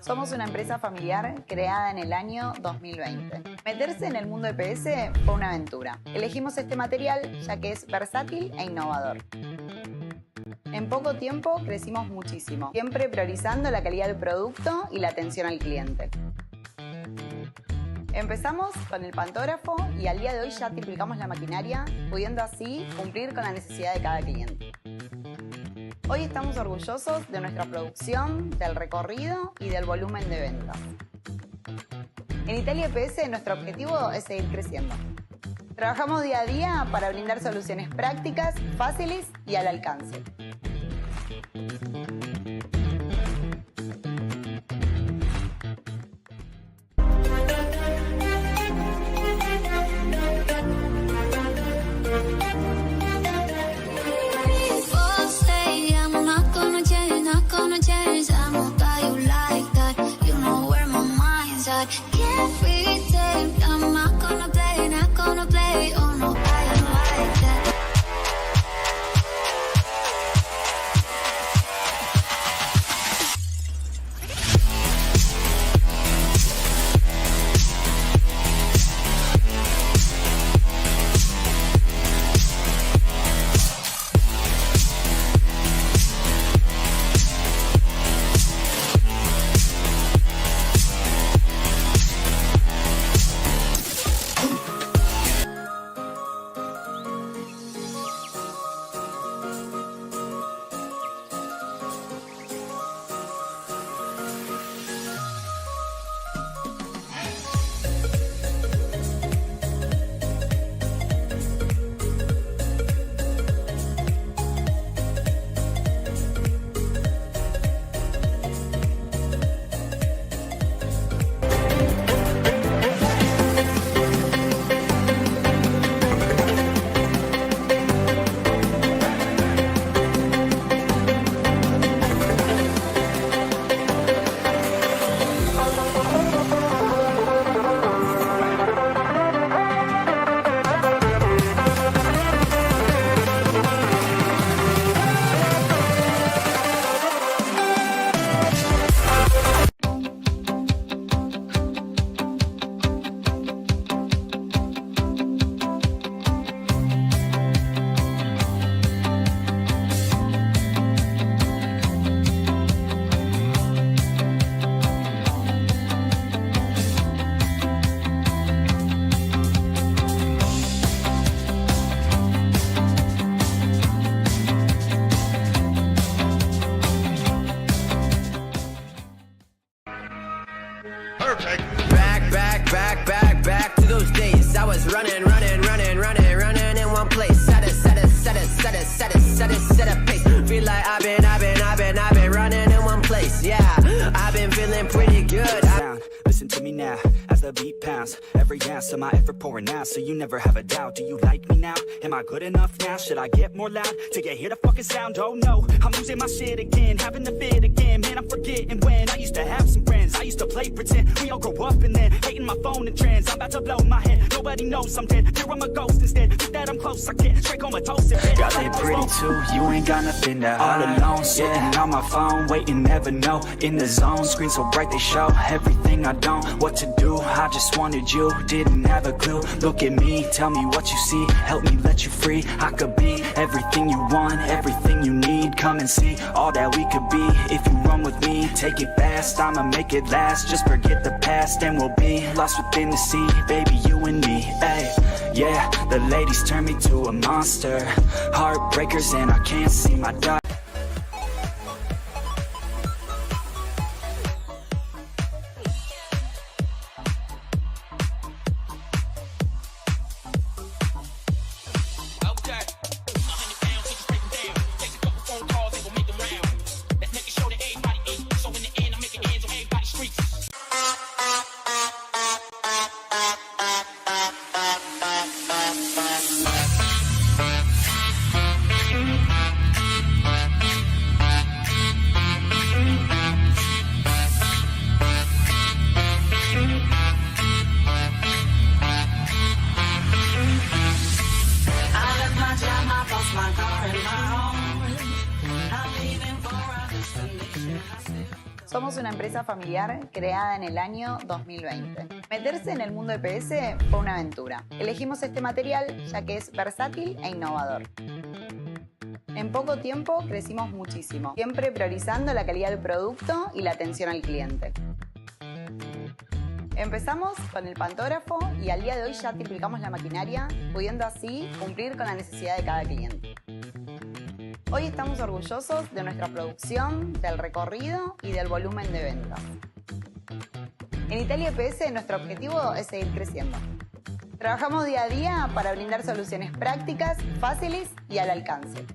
Somos una empresa familiar creada en el año 2020. Meterse en el mundo EPS fue una aventura. Elegimos este material ya que es versátil e innovador. En poco tiempo crecimos muchísimo, siempre priorizando la calidad del producto y la atención al cliente. Empezamos con el pantógrafo y al día de hoy ya triplicamos la maquinaria, pudiendo así cumplir con la necesidad de cada cliente. Hoy estamos orgullosos de nuestra producción, del recorrido y del volumen de ventas. En Italia EPS nuestro objetivo es seguir creciendo. Trabajamos día a día para brindar soluciones prácticas, fáciles y al alcance. Back to those days. I was running in one place. Set a pace. Feel like I've been running in one place. Yeah, I've been feeling pretty good. Listen to me now, as the beat pounds. Every ounce of my effort pouring out, so you never have a doubt. Do you like me now? Am I good enough now? Should I get more loud to get hear the fucking sound? Oh no, I'm losing my shit again, having the fit again. Man, I'm forgetting when I used to have some friends. I used to play pretend. We all grow up and then hating my phone and trends. I'm about to blow my head. Nobody knows I'm dead. Here I'm a ghost instead. Think that I'm close, I get straight comatose. Got it pretty too, you ain't got nothing to hide. All alone, sitting on my phone, waiting, never know. In the zone, screen so bright they show everything I don't. What to do, I just wanted you. didn't have a clue. Look at me, tell me what you see, help me let you free. I could be everything you want, everything you need. Come and see all that we could be. If you run with me, take it fast, I'ma make it last. Just forget the past and we'll be lost within the sea. Baby, you and me, ay. Yeah, the ladies turn me to a monster. Heartbreakers and I can't see my daughter. Somos una empresa familiar creada en el año 2020. Meterse en el mundo EPS fue una aventura. Elegimos este material ya que es versátil e innovador. En poco tiempo crecimos muchísimo, siempre priorizando la calidad del producto y la atención al cliente. Empezamos con el pantógrafo y al día de hoy ya triplicamos la maquinaria, pudiendo así cumplir con la necesidad de cada cliente. Hoy estamos orgullosos de nuestra producción, del recorrido y del volumen de ventas. En Italia EPS nuestro objetivo es seguir creciendo. Trabajamos día a día para brindar soluciones prácticas, fáciles y al alcance.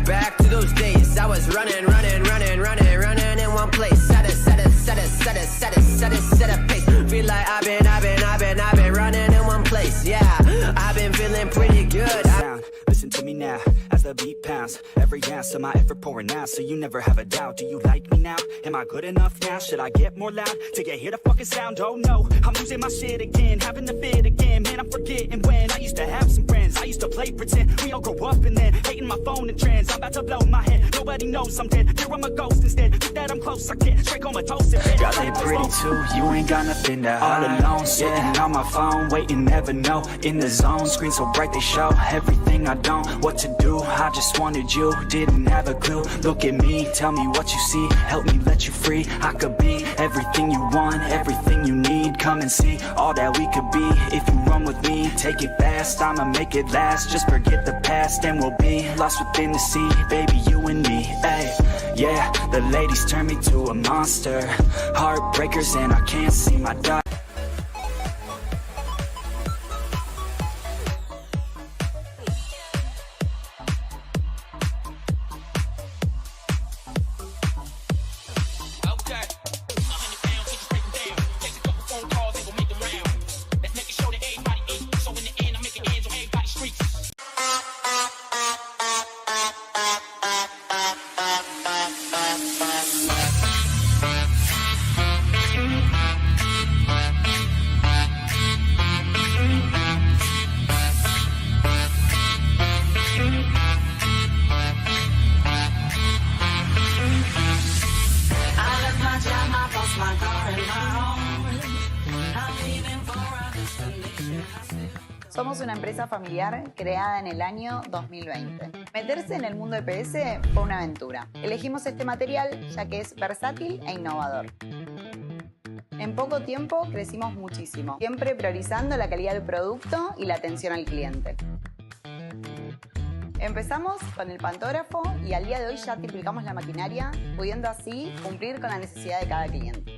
Back to those days. I was running in one place. Set a pace. Feel like I've been running in one place. Yeah, I've been feeling pretty good. Listen to me now, as the beat pounds. Every ounce of my effort pouring out, so you never have a doubt. Do you like me now? Am I good enough now? Should I get more loud to get hear the fucking sound? Oh no, I'm losing my shit again, having the fit again. Man, I'm forgetting when I used to have some friends. I used to play pretend. We all grow up and then hating my phone and trends. I'm about to blow my head. Nobody Nobody knows I'm dead. Here I'm a ghost instead. With that I'm close, I get straight comatose. Girl, they pretty too. You ain't got nothing to hide. All alone, sitting on my phone, waiting, never know. In the zone, screen so bright they show everything I don't. What to do? I just wanted you. Didn't have a clue. Look at me, tell me what you see. Help me let you free. I could be everything you want, everything you need. Come and see all that we could be. If you run with me, take it fast. I'ma make it last. Just forget the past and we'll be lost within the sea. Baby, you and me, ay. Yeah, the ladies turn me to a monster. Heartbreakers and I can't see my daughter. Somos una empresa familiar creada en el año 2020. Meterse en el mundo EPS fue una aventura. Elegimos este material ya que es versátil e innovador. En poco tiempo crecimos muchísimo, siempre priorizando la calidad del producto y la atención al cliente. Empezamos con el pantógrafo y al día de hoy ya triplicamos la maquinaria, pudiendo así cumplir con la necesidad de cada cliente.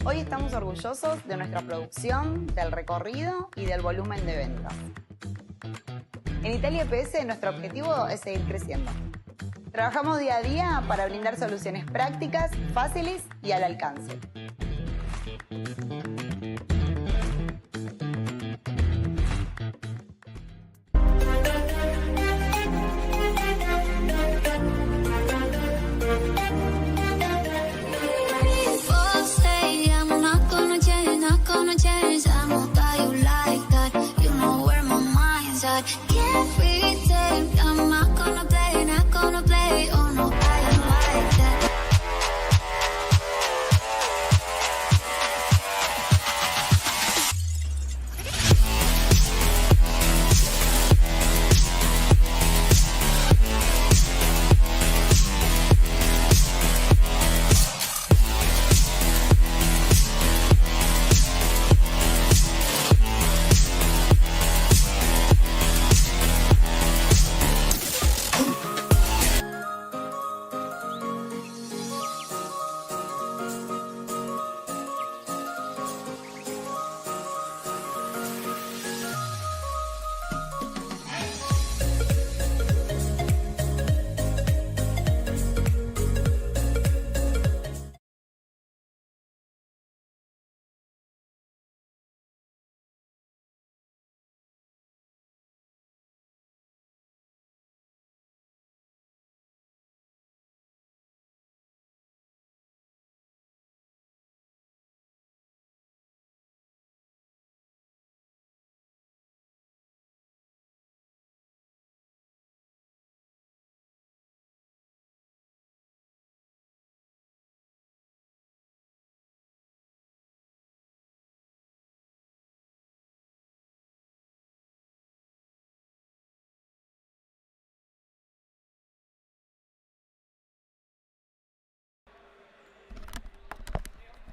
Hoy estamos orgullosos de nuestra producción, del recorrido y del volumen de ventas. En Italia EPS nuestro objetivo es seguir creciendo. Trabajamos día a día para brindar soluciones prácticas, fáciles y al alcance.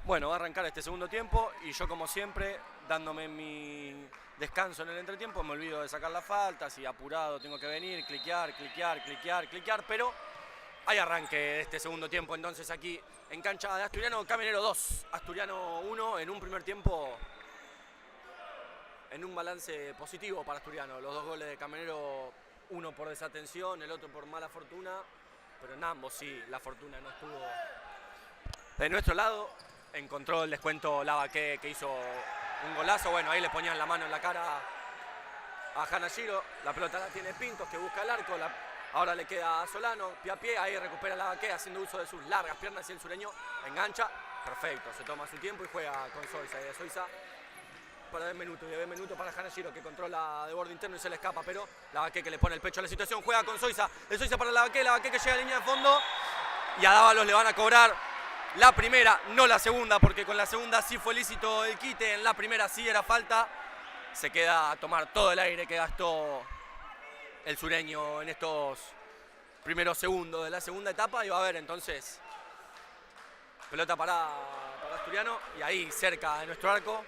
Bueno, va a arrancar este segundo tiempo y yo como siempre, dándome mi descanso en el entretiempo, me olvido de sacar las faltas y apurado tengo que venir, cliquear, pero hay arranque de este segundo tiempo entonces aquí en cancha de Asturiano, Camionero 2, Asturiano 1 en un primer tiempo en un balance positivo para Asturiano. Los dos goles de Camionero, uno por desatención, el otro por mala fortuna, pero en ambos sí, la fortuna no estuvo de nuestro lado. Encontró el descuento Lavaque que hizo un golazo. Bueno, ahí le ponían la mano en la cara a Hanashiro. La pelota la tiene Pintos que busca el arco. Ahora le queda a Solano, pie a pie. Ahí recupera Lavaque haciendo uso de sus largas piernas y el sureño engancha. Perfecto, se toma su tiempo y juega con Soiza. Y de Soiza para Benvenuto y de Benvenuto para Hanashiro, que controla de borde interno y se le escapa, pero Lavaque que le pone el pecho a la situación, juega con Zoiza, de Zoiza para Lavaque que llega a línea de fondo y a Dávalos le van a cobrar la primera, no la segunda, porque con la segunda sí fue lícito el quite, en la primera sí era falta. Se queda a tomar todo el aire que gastó el sureño en estos primeros segundos de la segunda etapa y va a haber entonces pelota para Asturiano y ahí cerca de nuestro arco.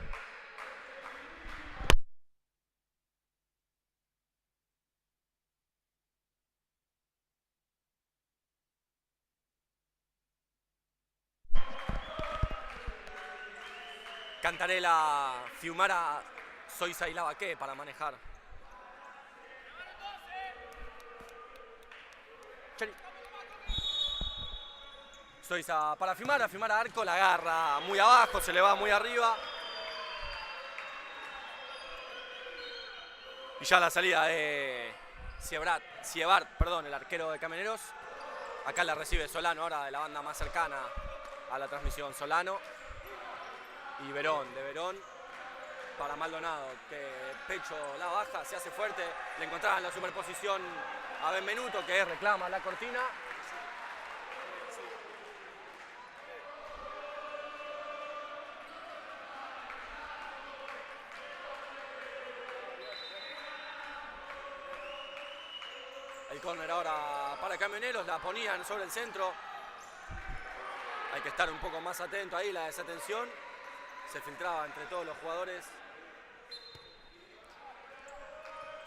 Cantarela, Fiumara, Zoiza y Lavaque para manejar. Zoiza para Fiumara, Fiumara arco, la agarra muy abajo, se le va muy arriba. Y ya la salida de Siebart, el arquero de Camioneros. Acá la recibe Solano ahora de la banda más cercana a la transmisión. Solano. Y Verón, de Verón para Maldonado, que pecho la baja, se hace fuerte, le encontraba en la superposición a Benvenuto, que reclama la cortina. El córner ahora para Camioneros, la ponían sobre el centro. Hay que estar un poco más atento ahí, la desatención. Se filtraba entre todos los jugadores.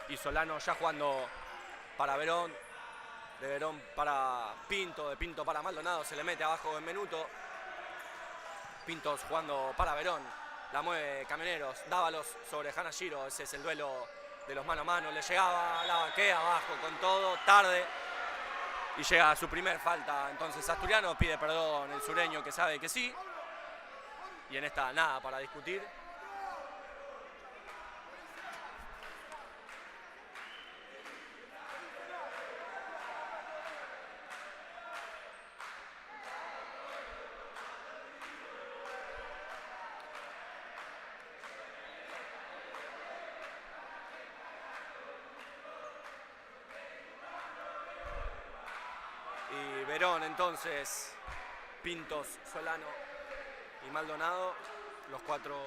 Y Solano ya jugando para Verón. De Verón para Pinto. De Pinto para Maldonado. Se le mete abajo Benvenuto. Pintos jugando para Verón. La mueve Camioneros. Dávalos sobre Hanashiro. Ese es el duelo de los mano a mano. Le llegaba Lavaque abajo con todo. Tarde. Y llega a su primer falta. Entonces Asturiano pide perdón el sureño, que sabe que sí. Y en esta nada para discutir. Y Verón entonces, Pintos, Solano y Maldonado, los cuatro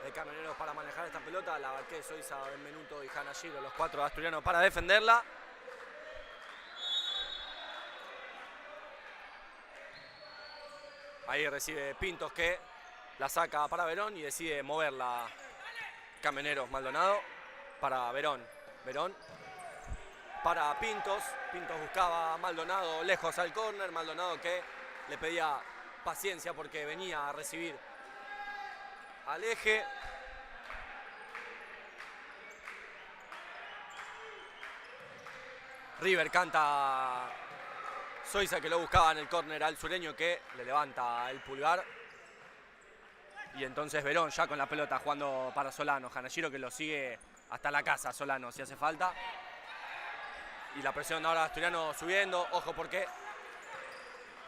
de Camioneros para manejar esta pelota. Lavaque, Zoiza, Benvenuto y Hanashiro, los cuatro asturianos para defenderla. Ahí recibe Pintos, que la saca para Verón y decide moverla Camioneros. Maldonado para Verón. Verón para Pintos. Pintos buscaba a Maldonado lejos al córner. Maldonado que le pedía paciencia porque venía a recibir al eje. River canta Zoiza, que lo buscaba en el córner al sureño, que le levanta el pulgar. Y entonces Verón ya con la pelota jugando para Solano. Hanashiro que lo sigue hasta la casa, Solano si hace falta. Y la presión ahora de Asturiano subiendo. Ojo porque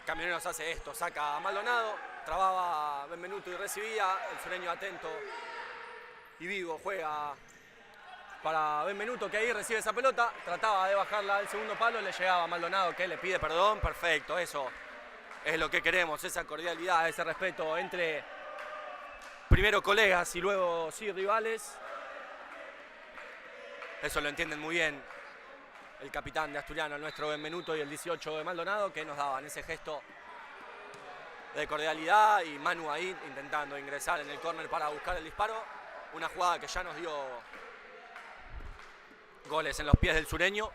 Camioneros hace esto, saca a Maldonado, trababa Benvenuto y recibía. El sureño atento y vivo juega para Benvenuto, que ahí recibe esa pelota. Trataba de bajarla al segundo palo, le llegaba a Maldonado, que le pide perdón. Perfecto, eso es lo que queremos, esa cordialidad, ese respeto entre primero colegas y luego sí rivales. Eso lo entienden muy bien el capitán de Asturiano, el nuestro Benvenuto, y el 18 de Maldonado, que nos daban ese gesto de cordialidad, y Manu ahí intentando ingresar en el córner para buscar el disparo. Una jugada que ya nos dio goles en los pies del sureño.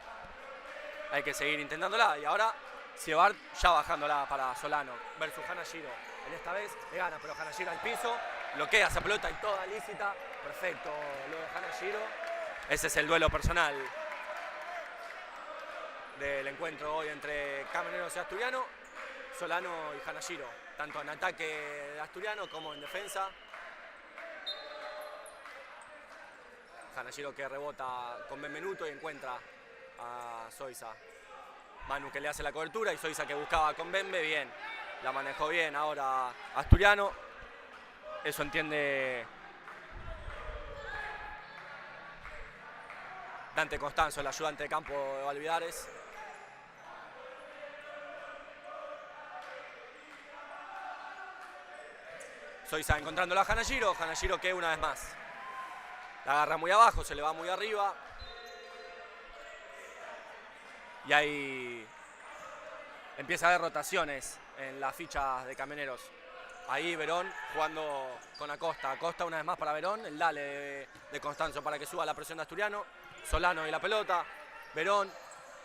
Hay que seguir intentándola. Y ahora Siebart ya bajándola para Solano versus Hanashiro. En esta vez le gana, pero Hanashiro al piso, bloquea esa pelota y toda lícita. Perfecto lo de Hanashiro. Ese es el duelo personal del encuentro hoy entre Camioneros y Asturiano. Solano y Hanashiro, tanto en ataque de Asturiano como en defensa. Hanashiro que rebota con Benvenuto y encuentra a Zoiza. Manu que le hace la cobertura y Zoiza que buscaba con Benve. Bien, la manejó bien ahora Asturiano. Eso entiende Dante Constanzo, el ayudante de campo de Valvidares. Zoiza encontrándola a Hanashiro. Hanashiro que una vez más la agarra muy abajo, se le va muy arriba. Y ahí empieza a haber rotaciones en las fichas de Camioneros. Ahí Verón jugando con Acosta. Acosta una vez más para Verón. El dale de Constanzo para que suba la presión de Asturiano. Solano y la pelota. Verón,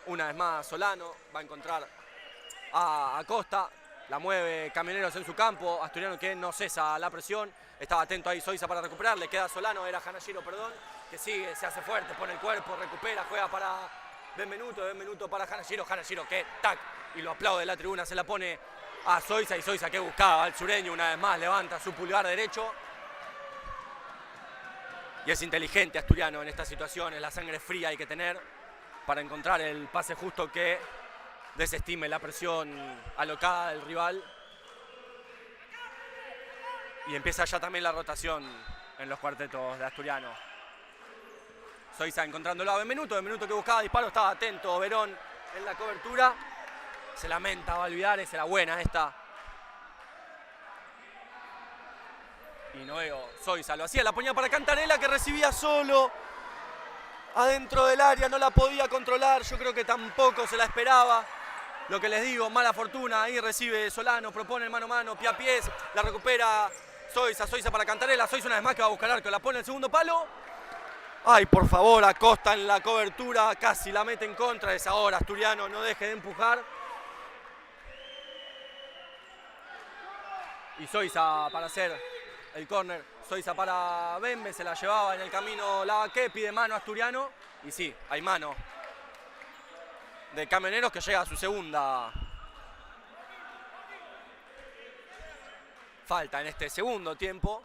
una vez más Solano. Va a encontrar a Acosta. La mueve Camioneros en su campo. Asturiano que no cesa la presión. Estaba atento ahí Zoiza para recuperar. Le queda Solano, era Hanashiro, perdón. Que sigue, se hace fuerte, pone el cuerpo, recupera, juega para Benvenuto para Hanashiro. Hanashiro que tac. Y lo aplaude de la tribuna, se la pone a Zoiza. Y Zoiza que buscaba al sureño una vez más. Levanta su pulgar derecho. Y es inteligente Asturiano en estas situaciones. La sangre fría hay que tener para encontrar el pase justo que desestime la presión alocada del rival. Y empieza ya también la rotación en los cuartetos de Asturiano. Zoiza encontrándolo a Benvenuto que buscaba disparo, estaba atento Verón en la cobertura. Se lamenta Valvidares, era buena esta. Y luego Zoiza lo hacía, la ponía para Cantarela que recibía solo adentro del área, no la podía controlar, yo creo que tampoco se la esperaba. Lo que les digo, mala fortuna, ahí recibe Solano, propone el mano a mano, pie a pies, la recupera Zoiza para Cantarela, Zoiza una vez más que va a buscar arco, la pone en el segundo palo. Ay, por favor, Acosta en la cobertura, casi la mete en contra, es ahora Asturiano, no deje de empujar. Y Zoiza para hacer el córner, Zoiza para Bembe, se la llevaba en el camino Lavaque, pide mano a Asturiano. Y sí, hay mano de Camioneros que llega a su segunda falta en este segundo tiempo.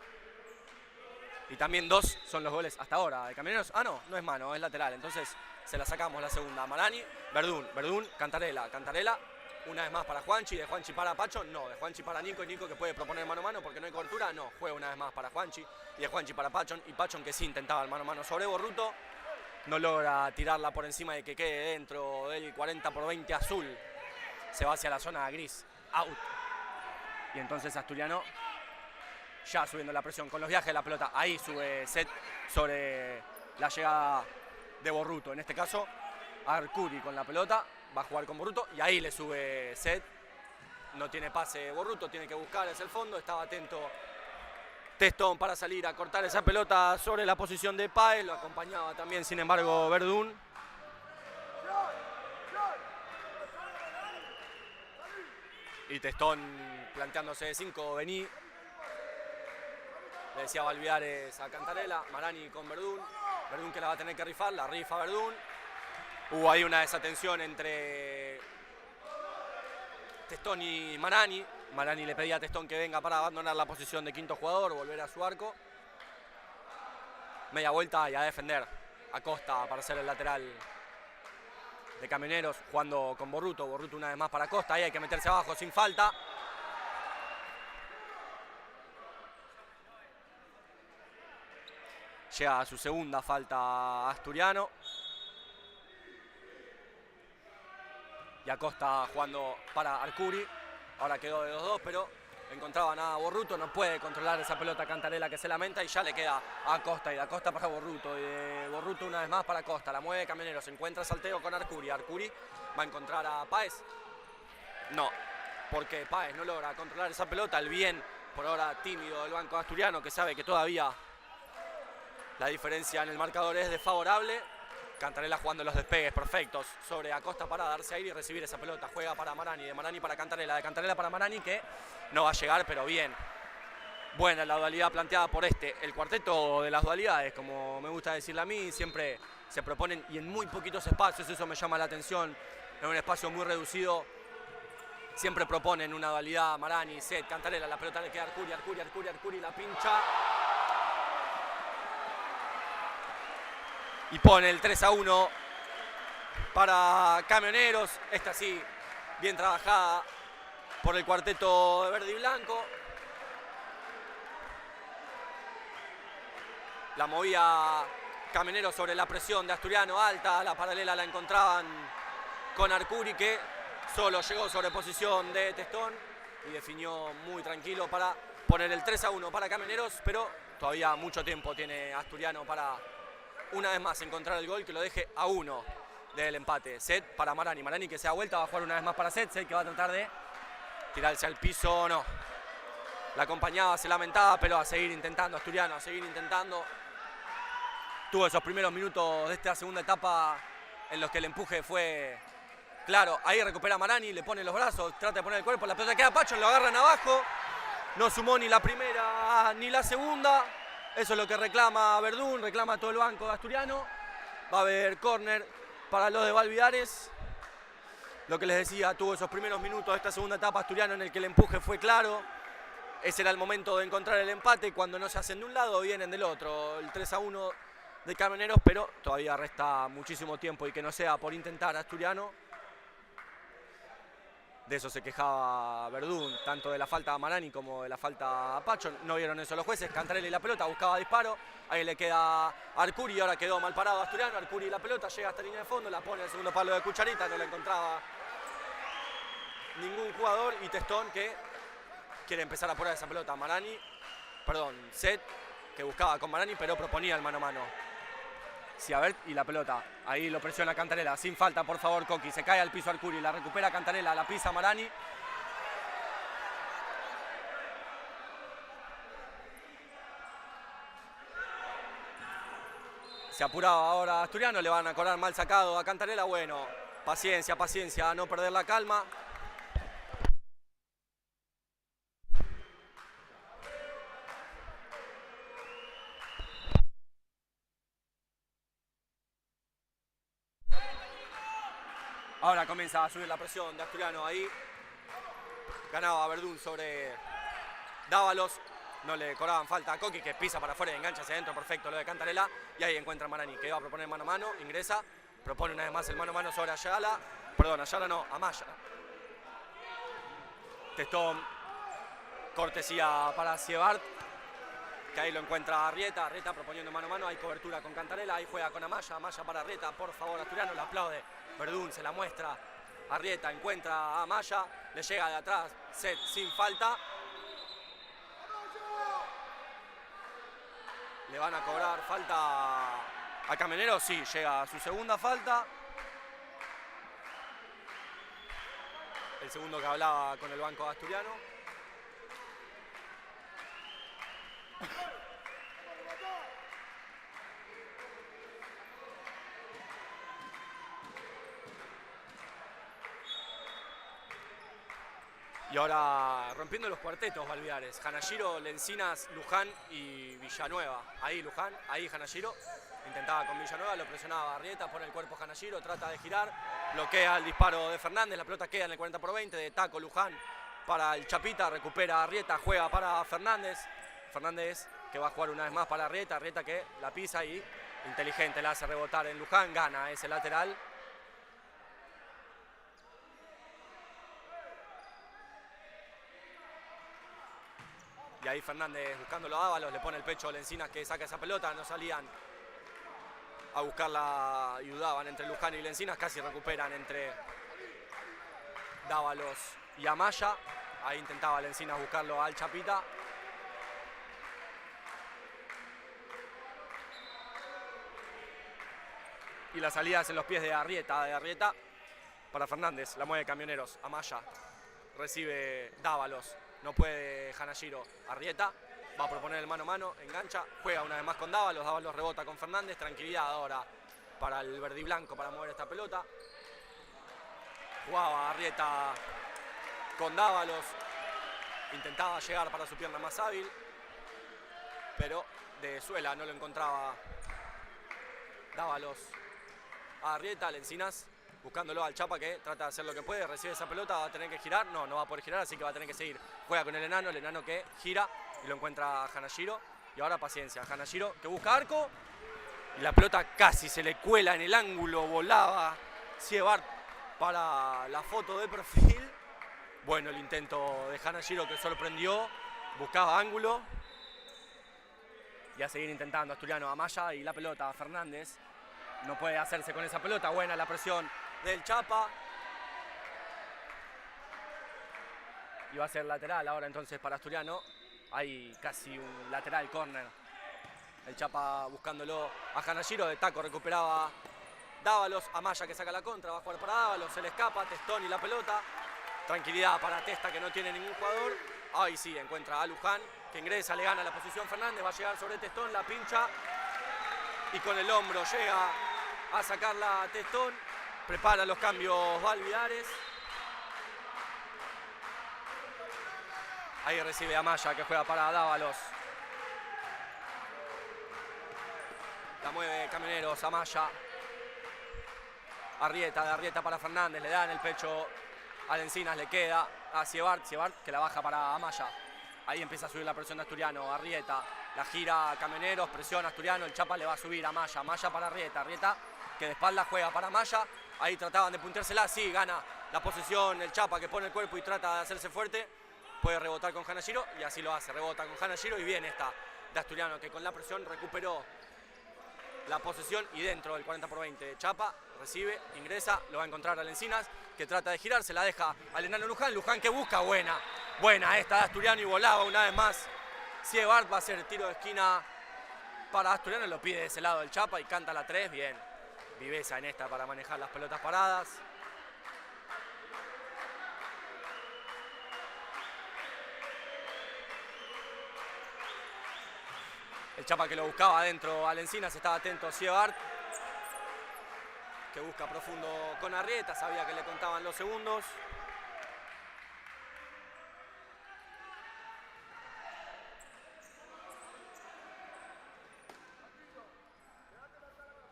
Y también 2 son los goles hasta ahora de Camioneros. Ah, no, no es mano, es lateral. Entonces se la sacamos la segunda. Marani, Verdún, Cantarela. Una vez más para Juanchi, de Juanchi para Pacho, no, de Juanchi para Nico, y Nico que puede proponer mano a mano porque no hay cobertura, no, juega una vez más para Juanchi, y de Juanchi para Pachon, y Pachon que sí intentaba el mano a mano sobre Borruto, no logra tirarla por encima de que quede dentro del 40/20 azul, se va hacia la zona gris, out, y entonces Asturiano ya subiendo la presión con los viajes de la pelota, ahí sube Set sobre la llegada de Borruto, en este caso Arcuri con la pelota, va a jugar con Borruto y ahí le sube Set. No tiene pase Borruto, tiene que buscar hacia el fondo. Estaba atento Testón para salir a cortar esa pelota sobre la posición de Páez. Lo acompañaba también, sin embargo, Verdún. Y Testón planteándose de 5, vení. Le decía Valvidares a Cantarela, Marani con Verdún. Verdún que la va a tener que rifar, la rifa Verdún. Hubo ahí una desatención entre Testón y Marani. Marani le pedía a Testón que venga para abandonar la posición de quinto jugador, volver a su arco. Media vuelta y a defender. Acosta para ser el lateral de Camioneros, jugando con Borruto. Borruto una vez más para Acosta, ahí hay que meterse abajo sin falta. Llega a su segunda falta Asturiano. Y Acosta jugando para Arcuri. Ahora quedó de 2-2, pero encontraban a Borruto. No puede controlar esa pelota Cantarela que se lamenta. Y ya le queda a Acosta. Y de Acosta para Borruto. Y de Borruto una vez más para Acosta. La mueve Camioneros. Se encuentra salteo con Arcuri. Arcuri va a encontrar a Páez. No, porque Páez no logra controlar esa pelota. El bien, por ahora tímido del banco asturiano, que sabe que todavía la diferencia en el marcador es desfavorable. Cantarela jugando los despegues perfectos sobre Acosta para darse aire y recibir esa pelota. Juega para Marani, de Marani para Cantarela, de Cantarela para Marani, que no va a llegar, pero bien. Buena la dualidad planteada por el cuarteto de las dualidades, como me gusta decirle a mí, siempre se proponen y en muy poquitos espacios, eso me llama la atención. En un espacio muy reducido siempre proponen una dualidad. Marani, Set, Cantarela, la pelota le queda a Arcuri, la pincha. Y pone el 3-1 para Camioneros. Esta sí, bien trabajada por el cuarteto de verde y blanco. La movía Camioneros sobre la presión de Asturiano, alta, la paralela la encontraban con Arcuri, que solo llegó sobre posición de Testón y definió muy tranquilo para poner el 3-1 para Camioneros, pero todavía mucho tiempo tiene Asturiano para una vez más encontrar el gol que lo deje a 1 del empate. Set para Marani, Marani que se da vuelta, va a jugar una vez más para Set, Set que va a tratar de tirarse al piso, no. La acompañaba, se lamentaba, pero a seguir intentando, Asturiano, a seguir intentando. Tuvo esos primeros minutos de esta segunda etapa en los que el empuje fue claro. Ahí recupera Marani, le pone los brazos, trata de poner el cuerpo, la pelota queda Pacho, lo agarran abajo. No sumó ni la primera ni la segunda. Eso es lo que reclama Verdún, reclama todo el banco de Asturiano. Va a haber córner para los de Valvidares. Lo que les decía, tuvo esos primeros minutos de esta segunda etapa Asturiano en el que el empuje fue claro. Ese era el momento de encontrar el empate. Cuando no se hacen de un lado, vienen del otro. El 3-1 de Camioneros, pero todavía resta muchísimo tiempo y que no sea por intentar Asturiano. De eso se quejaba Verdún, tanto de la falta a Marani como de la falta a Pacho. No vieron eso los jueces. Cantarelli la pelota, buscaba disparo. Ahí le queda a Arcuri, ahora quedó mal parado Asturiano. Arcuri la pelota, llega hasta la línea de fondo, la pone al segundo palo de Cucharita, no la encontraba ningún jugador. Y Testón que quiere empezar a poner esa pelota a Marani. Perdón, Set, que buscaba con Marani, pero proponía el mano a mano. Siabert y la pelota, ahí lo presiona Cantarella, sin falta por favor Coqui, se cae al piso Arcuri, la recupera Cantarella, la pisa Marani. Se apuraba ahora Asturiano, le van a cobrar mal sacado a Cantarella, bueno, paciencia, paciencia, a no perder la calma. Ahora comienza a subir la presión de Asturiano ahí. Ganaba Verdún sobre Dávalos. No le cobraban falta a Coqui, que pisa para afuera y engancha hacia adentro. Perfecto lo de Cantarella. Y ahí encuentra a Marani, que va a proponer mano a mano. Ingresa. Propone una vez más el mano a mano sobre Ayala. Perdón, Ayala no, Amaya. Testón. Cortesía para Siebart, que ahí lo encuentra Arrieta. Arrieta proponiendo mano a mano. Hay cobertura con Cantarella. Ahí juega con Amaya. Amaya para Arrieta. Por favor, Asturiano le aplaude. Verdún se la muestra, Arrieta encuentra a Amaya, le llega de atrás, Set sin falta. Le van a cobrar falta a Camioneros, sí, llega a su segunda falta. El segundo que hablaba con el banco de Asturiano. Y ahora rompiendo los cuartetos Valvidares, Hanashiro, Lencinas, Luján y Villanueva. Ahí Luján, ahí Hanashiro, intentaba con Villanueva, lo presionaba Arrieta, pone el cuerpo Hanashiro, trata de girar, bloquea el disparo de Fernández, la pelota queda en el 40/20, de taco Luján para el Chapita, recupera Arrieta, juega para Fernández. Fernández que va a jugar una vez más para Arrieta, Arrieta que la pisa y inteligente la hace rebotar en Luján, gana ese lateral. Y ahí Fernández buscándolo a Dávalos, le pone el pecho a Lencinas que saca esa pelota, no salían a buscarla, ayudaban entre Luján y Lencinas, casi recuperan entre Dávalos y Amaya. Ahí intentaba Lencinas buscarlo al Chapita. Y la salida es en los pies de Arrieta para Fernández, la mueve Camioneros, Amaya, recibe Dávalos. No puede Hanashiro, Arrieta, va a proponer el mano a mano, engancha, juega una vez más con Dávalos, Dávalos rebota con Fernández, tranquilidad ahora para el verde y blanco para mover esta pelota. Jugaba Arrieta con Dávalos, intentaba llegar para su pierna más hábil, pero de suela no lo encontraba Dávalos a Arrieta, Lencinas buscándolo al Chapa que trata de hacer lo que puede, recibe esa pelota, va a tener que girar, no va a poder girar, así que va a tener que seguir. Juega con el enano que gira y lo encuentra a Hanashiro. Y ahora paciencia, Hanashiro que busca arco y la pelota casi se le cuela en el ángulo, volaba Siebart para la foto de perfil. Bueno, el intento de Hanashiro que sorprendió, buscaba ángulo. Y a seguir intentando Asturiano. Amaya y la pelota, Fernández. No puede hacerse con esa pelota. Buena la presión del Chapa. Y va a ser lateral ahora entonces para Asturiano. Hay casi un lateral córner. El Chapa buscándolo a Hanashiro. De taco recuperaba Dávalos. Amaya que saca la contra. Va a jugar para Dávalos. Se le escapa. Testón y la pelota. Tranquilidad para Testa que no tiene ningún jugador. Ahí sí, encuentra a Luján que ingresa, le gana la posición Fernández. Va a llegar sobre Testón. La pincha. Y con el hombro llega a sacarla a Testón. Prepara los cambios Valvidares. Ahí recibe Amaya que juega para Dávalos. La mueve Camioneros, Amaya. Arrieta, de Arrieta para Fernández. Le da en el pecho a Encinas, le queda a Siebart que la baja para Amaya. Ahí empieza a subir la presión de Asturiano. Arrieta, la gira a Camioneros, presión Asturiano. El Chapa le va a subir a Amaya. Amaya para Arrieta. Arrieta que de espalda juega para Amaya. Ahí trataban de punteársela. Sí, gana la posesión el Chapa que pone el cuerpo y trata de hacerse fuerte. Puede rebotar con Hanashiro y así lo hace. Rebota con Hanashiro y bien esta de Asturiano que con la presión recuperó la posesión y dentro del 40-20 Chapa recibe, ingresa, lo va a encontrar al Encinas que trata de girar, se la deja al enano Luján. Luján que busca, buena esta de Asturiano y volaba una vez más. Siebart va a hacer tiro de esquina para Asturiano, lo pide de ese lado el Chapa y canta la 3, bien. Viveza en esta para manejar las pelotas paradas. El Chapa que lo buscaba adentro al Encinas, estaba atento Siebart, que busca profundo con Arrieta, sabía que le contaban los segundos.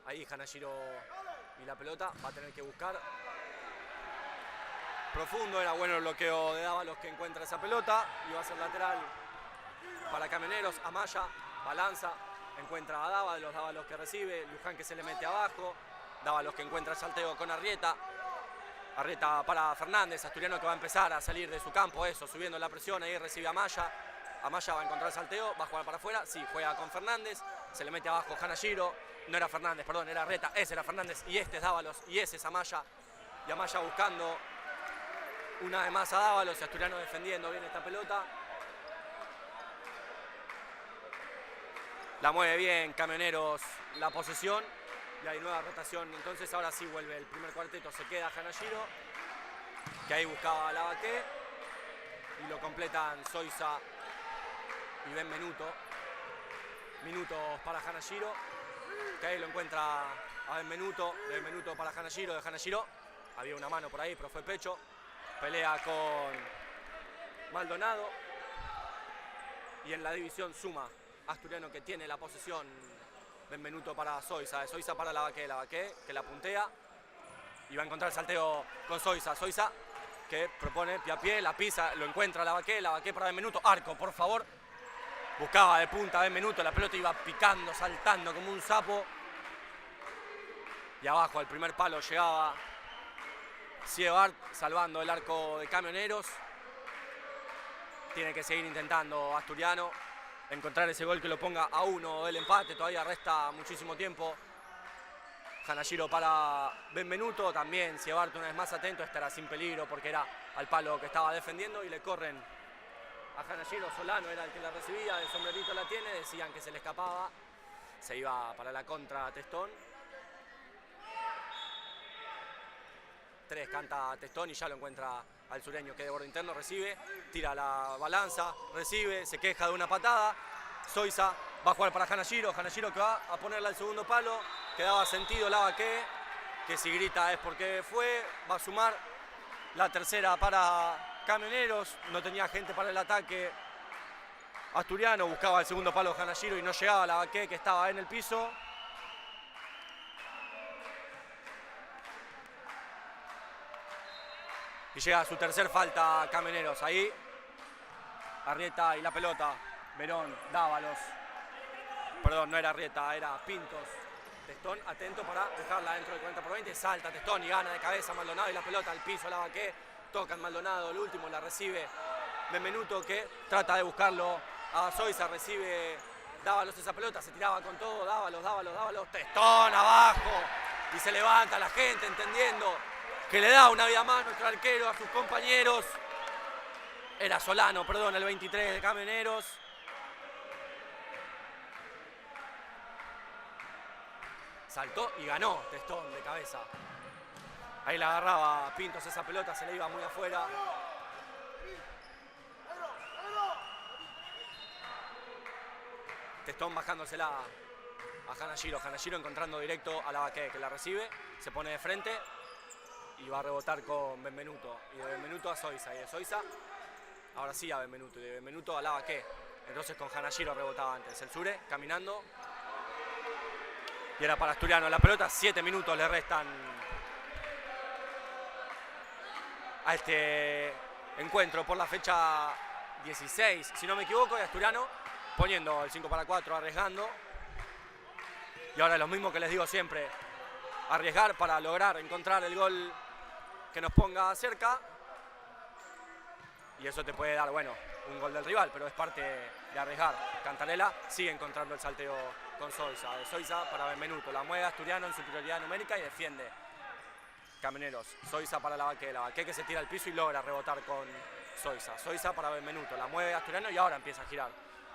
Ahí Hanashiro y la pelota, va a tener que buscar profundo, era bueno el bloqueo de Dávalos que encuentra esa pelota y va a ser lateral para Camioneros. Amaya balanza, encuentra a Dávalos que recibe, Luján que se le mete abajo, Dávalos que encuentra el salteo con Arrieta, Arrieta para Fernández, Asturiano que va a empezar a salir de su campo, subiendo la presión, ahí recibe a Amaya, Amaya va a encontrar el salteo, va a jugar para afuera, sí, juega con Fernández, se le mete abajo Hanashiro, no era Fernández, perdón, era Arrieta, ese era Fernández y este es Dávalos y ese es Amaya, y Amaya buscando una vez más a Dávalos y Asturiano defendiendo bien esta pelota. La mueve bien Camioneros la posesión y hay nueva rotación. Entonces ahora sí vuelve el primer cuarteto. Se queda Hanashiro, que ahí buscaba a Lavaqué. Y lo completan Zoiza y Benvenuto. Minutos para Hanashiro, que ahí lo encuentra a Benvenuto. De Benvenuto para Hanashiro, de Hanashiro. Había una mano por ahí, pero fue pecho. Pelea con Maldonado. Y en la división suma Asturiano que tiene la posesión. Benvenuto para Zoiza, Zoiza para Lavaqué que la puntea y va a encontrar el salteo con Zoiza, Zoiza que propone pie a pie, la pisa, lo encuentra Lavaqué para Benvenuto, arco por favor, buscaba de punta Benvenuto, la pelota iba picando, saltando como un sapo y abajo al primer palo llegaba Siebart salvando el arco de Camioneros. Tiene que seguir intentando Asturiano encontrar ese gol que lo ponga a 1 del empate, todavía resta muchísimo tiempo. Hanashiro para Benvenuto, también Siebart una vez más atento, estará sin peligro porque era al palo que estaba defendiendo y le corren a Hanashiro. Solano era el que la recibía, el sombrerito la tiene, decían que se le escapaba, se iba para la contra Testón. 3 canta Testón y ya lo encuentra al sureño que de borde interno recibe, tira la balanza, recibe, se queja de una patada. Zoiza va a jugar para Hanashiro, Hanashiro que va a ponerla al segundo palo, que daba sentido Lavaqué, que si grita es porque fue, va a sumar la tercera para Camioneros, no tenía gente para el ataque. Asturiano buscaba el segundo palo Hanashiro y no llegaba Lavaqué que estaba en el piso. Y llega a su tercer falta Camioneros. Ahí Arrieta y la pelota. Verón, Dávalos. Perdón, no era Arrieta, era Pintos. Testón atento para dejarla dentro del 40-20. Salta Testón y gana de cabeza Maldonado y la pelota al piso Lavaqué. Toca en Maldonado, el último la recibe Benvenuto que trata de buscarlo a Zoiza. Recibe Dávalos esa pelota, se tiraba con todo, dávalos. Testón abajo. Y se levanta la gente entendiendo que le da una vida más nuestro arquero a sus compañeros. Era Solano, perdón, el 23 de Camioneros. Saltó y ganó Testón de cabeza. Ahí la agarraba Pintos esa pelota, se le iba muy afuera. Testón bajándosela a Hanashiro. Hanashiro encontrando directo a Lavaque, que la recibe, se pone de frente y va a rebotar con Benvenuto. Y de Benvenuto a Zoiza. Y de Zoiza, ahora sí a Benvenuto. Y de Benvenuto a Lavaque. Entonces con Hanashiro rebotaba antes. El Sure caminando. Y era para Asturiano la pelota. 7 minutos le restan a este encuentro por la fecha 16, si no me equivoco. Y Asturiano poniendo el 5-4, arriesgando. Y ahora lo mismo que les digo siempre. Arriesgar para lograr encontrar el gol que nos ponga cerca. Y eso te puede dar, bueno, un gol del rival, pero es parte de arriesgar. Cantarela sigue encontrando el salteo con Zoiza. De Zoiza para Benvenuto. La mueve Asturiano en superioridad numérica y defiende Camioneros. Zoiza para Lavaque. Lavaque que se tira al piso y logra rebotar con Zoiza. Zoiza para Benvenuto. La mueve Asturiano y ahora empieza a girar.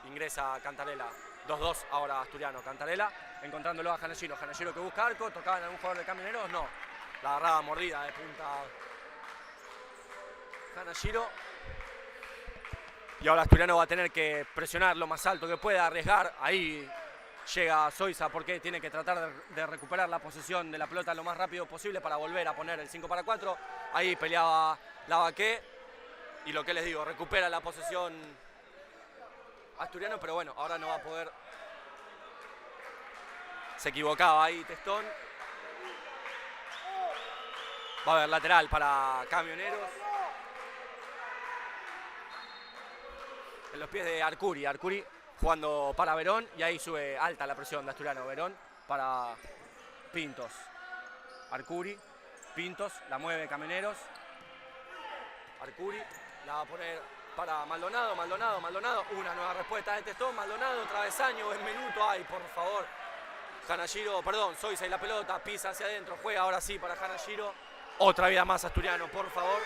Ingresa Cantarela. 2-2 ahora Asturiano. Cantarela encontrándolo a Hanashiro. Hanashiro que busca arco. ¿Tocaban a algún jugador de Camioneros? No. La agarraba mordida de punta Hanashiro. Y ahora Asturiano va a tener que presionar lo más alto que pueda, arriesgar. Ahí llega Zoiza porque tiene que tratar de recuperar la posesión de la pelota lo más rápido posible para volver a poner el 5-4. Ahí peleaba Lavaque. Y lo que les digo, recupera la posesión Asturiano, pero bueno, ahora no va a poder. Se equivocaba ahí Testón. Va a haber lateral para Camioneros. En los pies de Arcuri. Arcuri jugando para Verón y ahí sube alta la presión de Asturiano. Verón para Pintos. Arcuri, Pintos, la mueve Camioneros. Arcuri la va a poner para Maldonado. Una nueva respuesta de Testón. Maldonado, travesaño, Benvenuto. Ay, por favor. Hanashiro, perdón, Zoiza y la pelota, pisa hacia adentro, juega ahora sí para Hanashiro. Otra vida más Asturiano, por favor.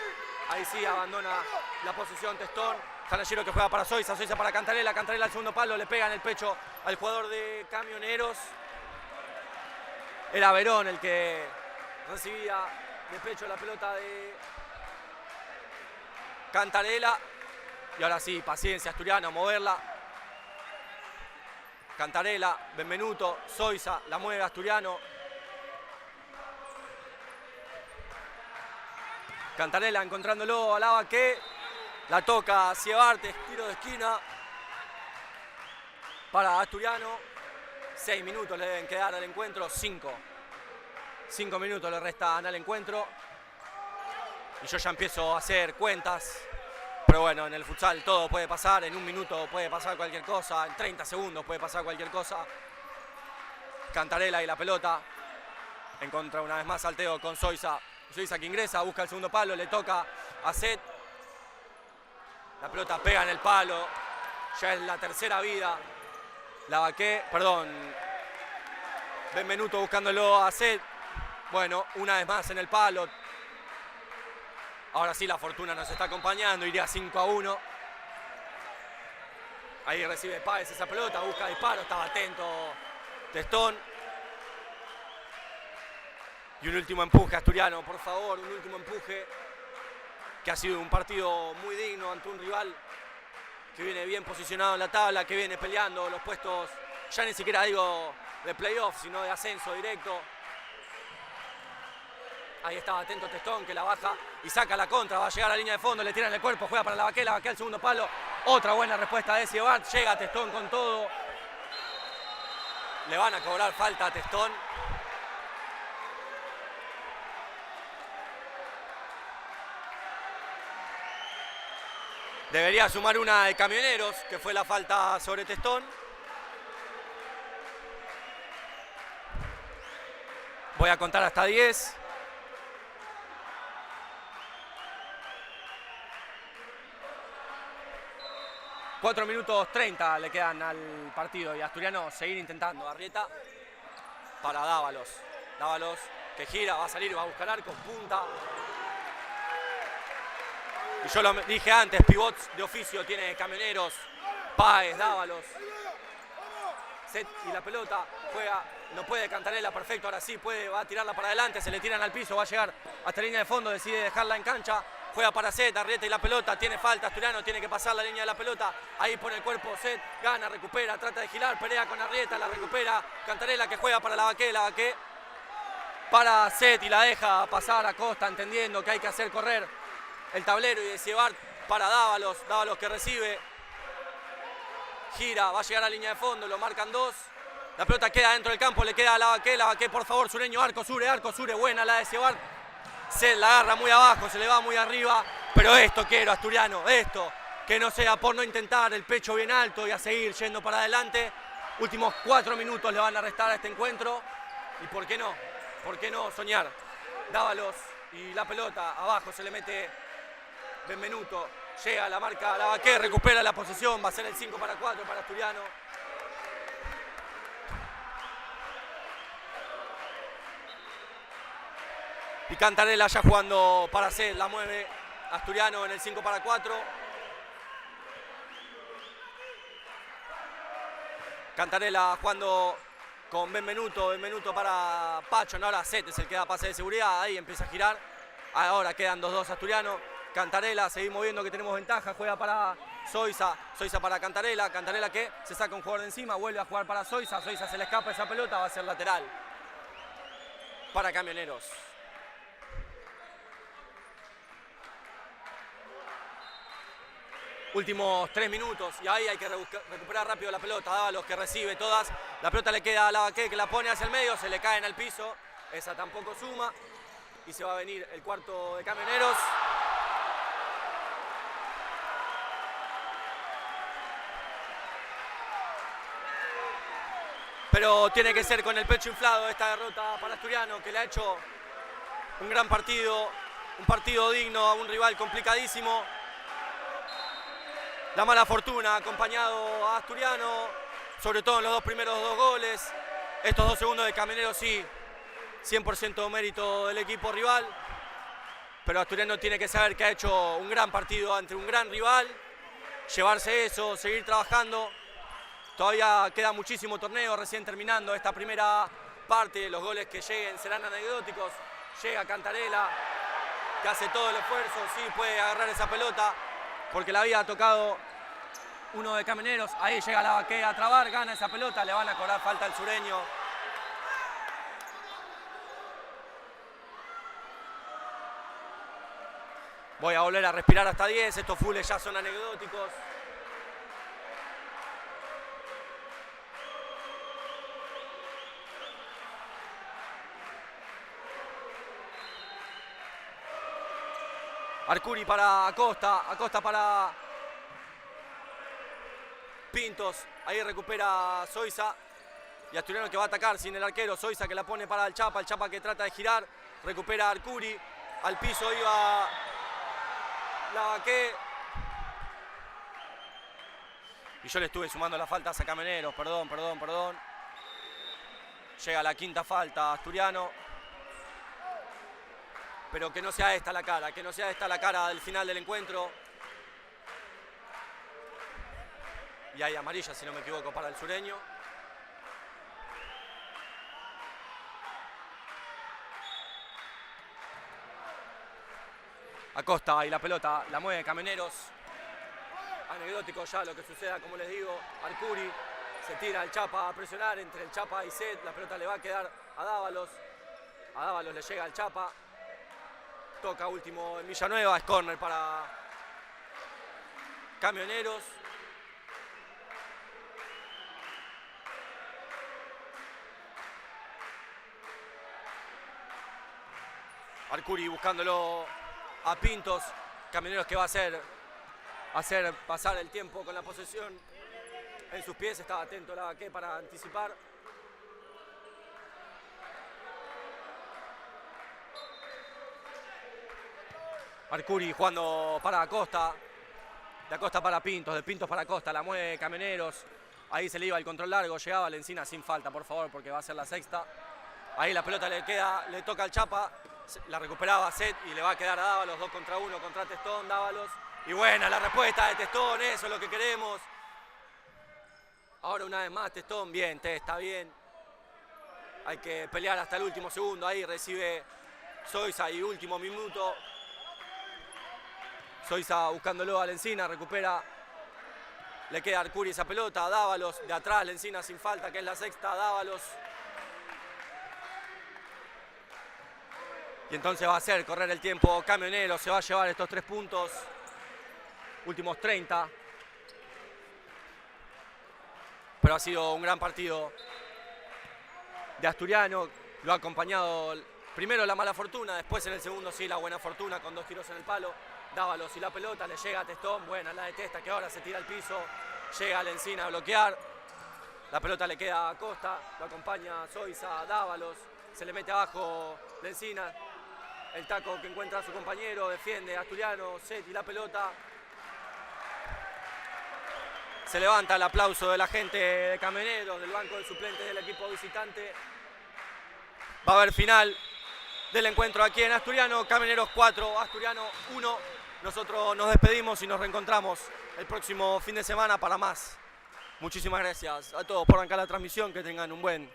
Ahí sí abandona la posición Testón. Hanashiro que juega para Zoiza, Zoiza para Cantarela. Cantarela al segundo palo, le pega en el pecho al jugador de Camioneros. Era Verón el que recibía de pecho la pelota de Cantarela. Y ahora sí, paciencia Asturiano, moverla. Cantarela, Benvenuto, Zoiza, la mueve Asturiano. Cantarela encontrándolo a Lavaque. La toca Ciebarte, tiro de esquina para Asturiano. 6 minutos le deben quedar al encuentro, 5 minutos le restan al encuentro. Y yo ya empiezo a hacer cuentas. Pero bueno, en el futsal todo puede pasar, en un minuto puede pasar cualquier cosa, en 30 segundos puede pasar cualquier cosa. Cantarela y la pelota. Encontra una vez más salteo con Zoiza. Zoiza que ingresa, busca el segundo palo, le toca a Zet. La pelota pega en el palo. Ya es la tercera vida. Lavaque, perdón. Benvenuto buscándolo a Zet. Bueno, una vez más en el palo. Ahora sí la fortuna nos está acompañando, iría 5-1. Ahí recibe Páez esa pelota, busca disparo, estaba atento Testón. Y un último empuje Asturiano, por favor, un último empuje. Que ha sido un partido muy digno ante un rival que viene bien posicionado en la tabla, que viene peleando los puestos, ya ni siquiera digo de playoff, sino de ascenso directo. Ahí estaba atento Testón que la baja y saca la contra, va a llegar a la línea de fondo, le tiran el cuerpo, juega para Lavaque al segundo palo. Otra buena respuesta de Ciebart, llega Testón con todo. Le van a cobrar falta a Testón. Debería sumar una de Camioneros, que fue la falta sobre Testón. Voy a contar hasta 10. 4 minutos 30 le quedan al partido y Asturiano seguir intentando. Arrieta para Dávalos. Dávalos que gira, va a salir, va a buscar arco, punta. Y yo lo dije antes, pivots de oficio tiene Camioneros, Páez, Dávalos. Set y la pelota, juega, no puede Cantarela, perfecto, ahora sí puede, va a tirarla para adelante, se le tiran al piso, va a llegar hasta la línea de fondo, decide dejarla en cancha. Juega para Set, Arrieta y la pelota, tiene falta, Asturiano tiene que pasar la línea de la pelota, ahí pone el cuerpo Set, gana, recupera, trata de girar, pelea con Arrieta, la recupera, Cantarela que juega para Lavaqué para Set y la deja pasar a Costa, entendiendo que hay que hacer correr el tablero y llevar para Dávalos, Dávalos que recibe, gira, va a llegar a la línea de fondo, lo marcan 2, la pelota queda dentro del campo, le queda a Lavaqué por favor, Sureño, arco Sure, buena la de Cebar. Se la agarra muy abajo, se le va muy arriba, pero esto quiero, Asturiano, esto, que no sea por no intentar, el pecho bien alto y a seguir yendo para adelante. Últimos 4 minutos le van a restar a este encuentro y ¿por qué no soñar? Dávalos y la pelota, abajo se le mete Benvenuto, llega la marca Lavaqué, recupera la posesión, va a ser el 5-4 para Asturiano. Y Cantarela ya jugando para Set, la mueve Asturiano en el 5-4. Cantarela jugando con Benvenuto para Pacho, no, ahora Set es el que da pase de seguridad, ahí empieza a girar. Ahora quedan 2-2 Asturiano. Cantarela, seguimos viendo que tenemos ventaja, juega para Zoisa para Cantarela que se saca un jugador de encima, vuelve a jugar para Zoisa se le escapa esa pelota, va a ser lateral para Camioneros. Últimos 3 minutos y ahí hay que recuperar rápido la pelota. Dávalos que recibe todas. La pelota le queda a Lavaqué que la pone hacia el medio. Se le caen al piso. Esa tampoco suma. Y se va a venir el cuarto de Camioneros. Pero tiene que ser con el pecho inflado esta derrota para Asturiano, que le ha hecho un gran partido. Un partido digno a un rival complicadísimo. La mala fortuna ha acompañado a Asturiano, sobre todo en los primeros 2 goles. Estos 2 segundos de Camioneros sí, 100% mérito del equipo rival. Pero Asturiano tiene que saber que ha hecho un gran partido ante un gran rival. Llevarse eso, seguir trabajando. Todavía queda muchísimo torneo, recién terminando esta primera parte. Los goles que lleguen serán anecdóticos. Llega Cantarela, que hace todo el esfuerzo, sí puede agarrar esa pelota. Porque la había tocado uno de Camioneros, ahí llega Lavaqué a trabar, gana esa pelota, le van a cobrar falta al Sureño. Voy a volver a respirar hasta 10, estos fulls ya son anecdóticos. Arcuri para Acosta para Pintos, ahí recupera Zoisa y Asturiano que va a atacar sin el arquero, Zoisa que la pone para el Chapa que trata de girar, recupera Arcuri, al piso iba Lavaqué. Y yo le estuve sumando las faltas a Camioneros, perdón. Llega la 5ª falta a Asturiano. Pero que no sea esta la cara, del final del encuentro. Y hay amarilla, si no me equivoco, para el Sureño. Acosta y la pelota la mueve Camioneros. Anecdótico ya lo que suceda, como les digo. Arcuri se tira el Chapa a presionar entre el Chapa y Set. La pelota le va a quedar a Dávalos. A Dávalos le llega el Chapa. Toca último en Villanueva, es córner para Camioneros. Arcuri buscándolo a Pintos. Camioneros que va a hacer pasar el tiempo con la posesión en sus pies. Estaba atento Lavaqué para anticipar. Arcuri jugando para Acosta. De Acosta para Pintos, de Pintos para Acosta, la mueve Camioneros. Ahí se le iba el control largo, llegaba Lencina sin falta, por favor, porque va a ser la sexta. Ahí la pelota le toca al Chapa, la recuperaba Set y le va a quedar a Dávalos, 2 contra 1 contra Testón, Dávalos. Y buena la respuesta de Testón, eso es lo que queremos. Ahora una vez más Testón, bien, está bien. Hay que pelear hasta el último segundo, ahí recibe Zoiza y último minuto. Zoiza buscándolo a Lencina, recupera. Le queda a Arcuri esa pelota, Dávalos, de atrás Lencina sin falta, que es la sexta, Dávalos. Y entonces va a hacer correr el tiempo Camionero, se va a llevar estos 3 puntos. Últimos 30. Pero ha sido un gran partido de Asturiano. Lo ha acompañado primero la mala fortuna, después en el segundo sí la buena fortuna con 2 tiros en el palo. Dávalos y la pelota, le llega a Testón, buena la de Testa que ahora se tira al piso. Llega a Lencina a bloquear. La pelota le queda a Costa, lo acompaña Zoiza, Dávalos. Se le mete abajo Lencina. El taco que encuentra a su compañero, defiende a Asturiano, Set y la pelota. Se levanta el aplauso de la gente de Camioneros, del banco de suplentes del equipo visitante. Va a haber final del encuentro aquí en Asturiano. Camioneros 4, Asturiano 1. Nosotros nos despedimos y nos reencontramos el próximo fin de semana para más. Muchísimas gracias a todos por arrancar la transmisión. Que tengan un buen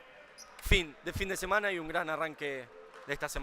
fin de semana y un gran arranque de esta semana.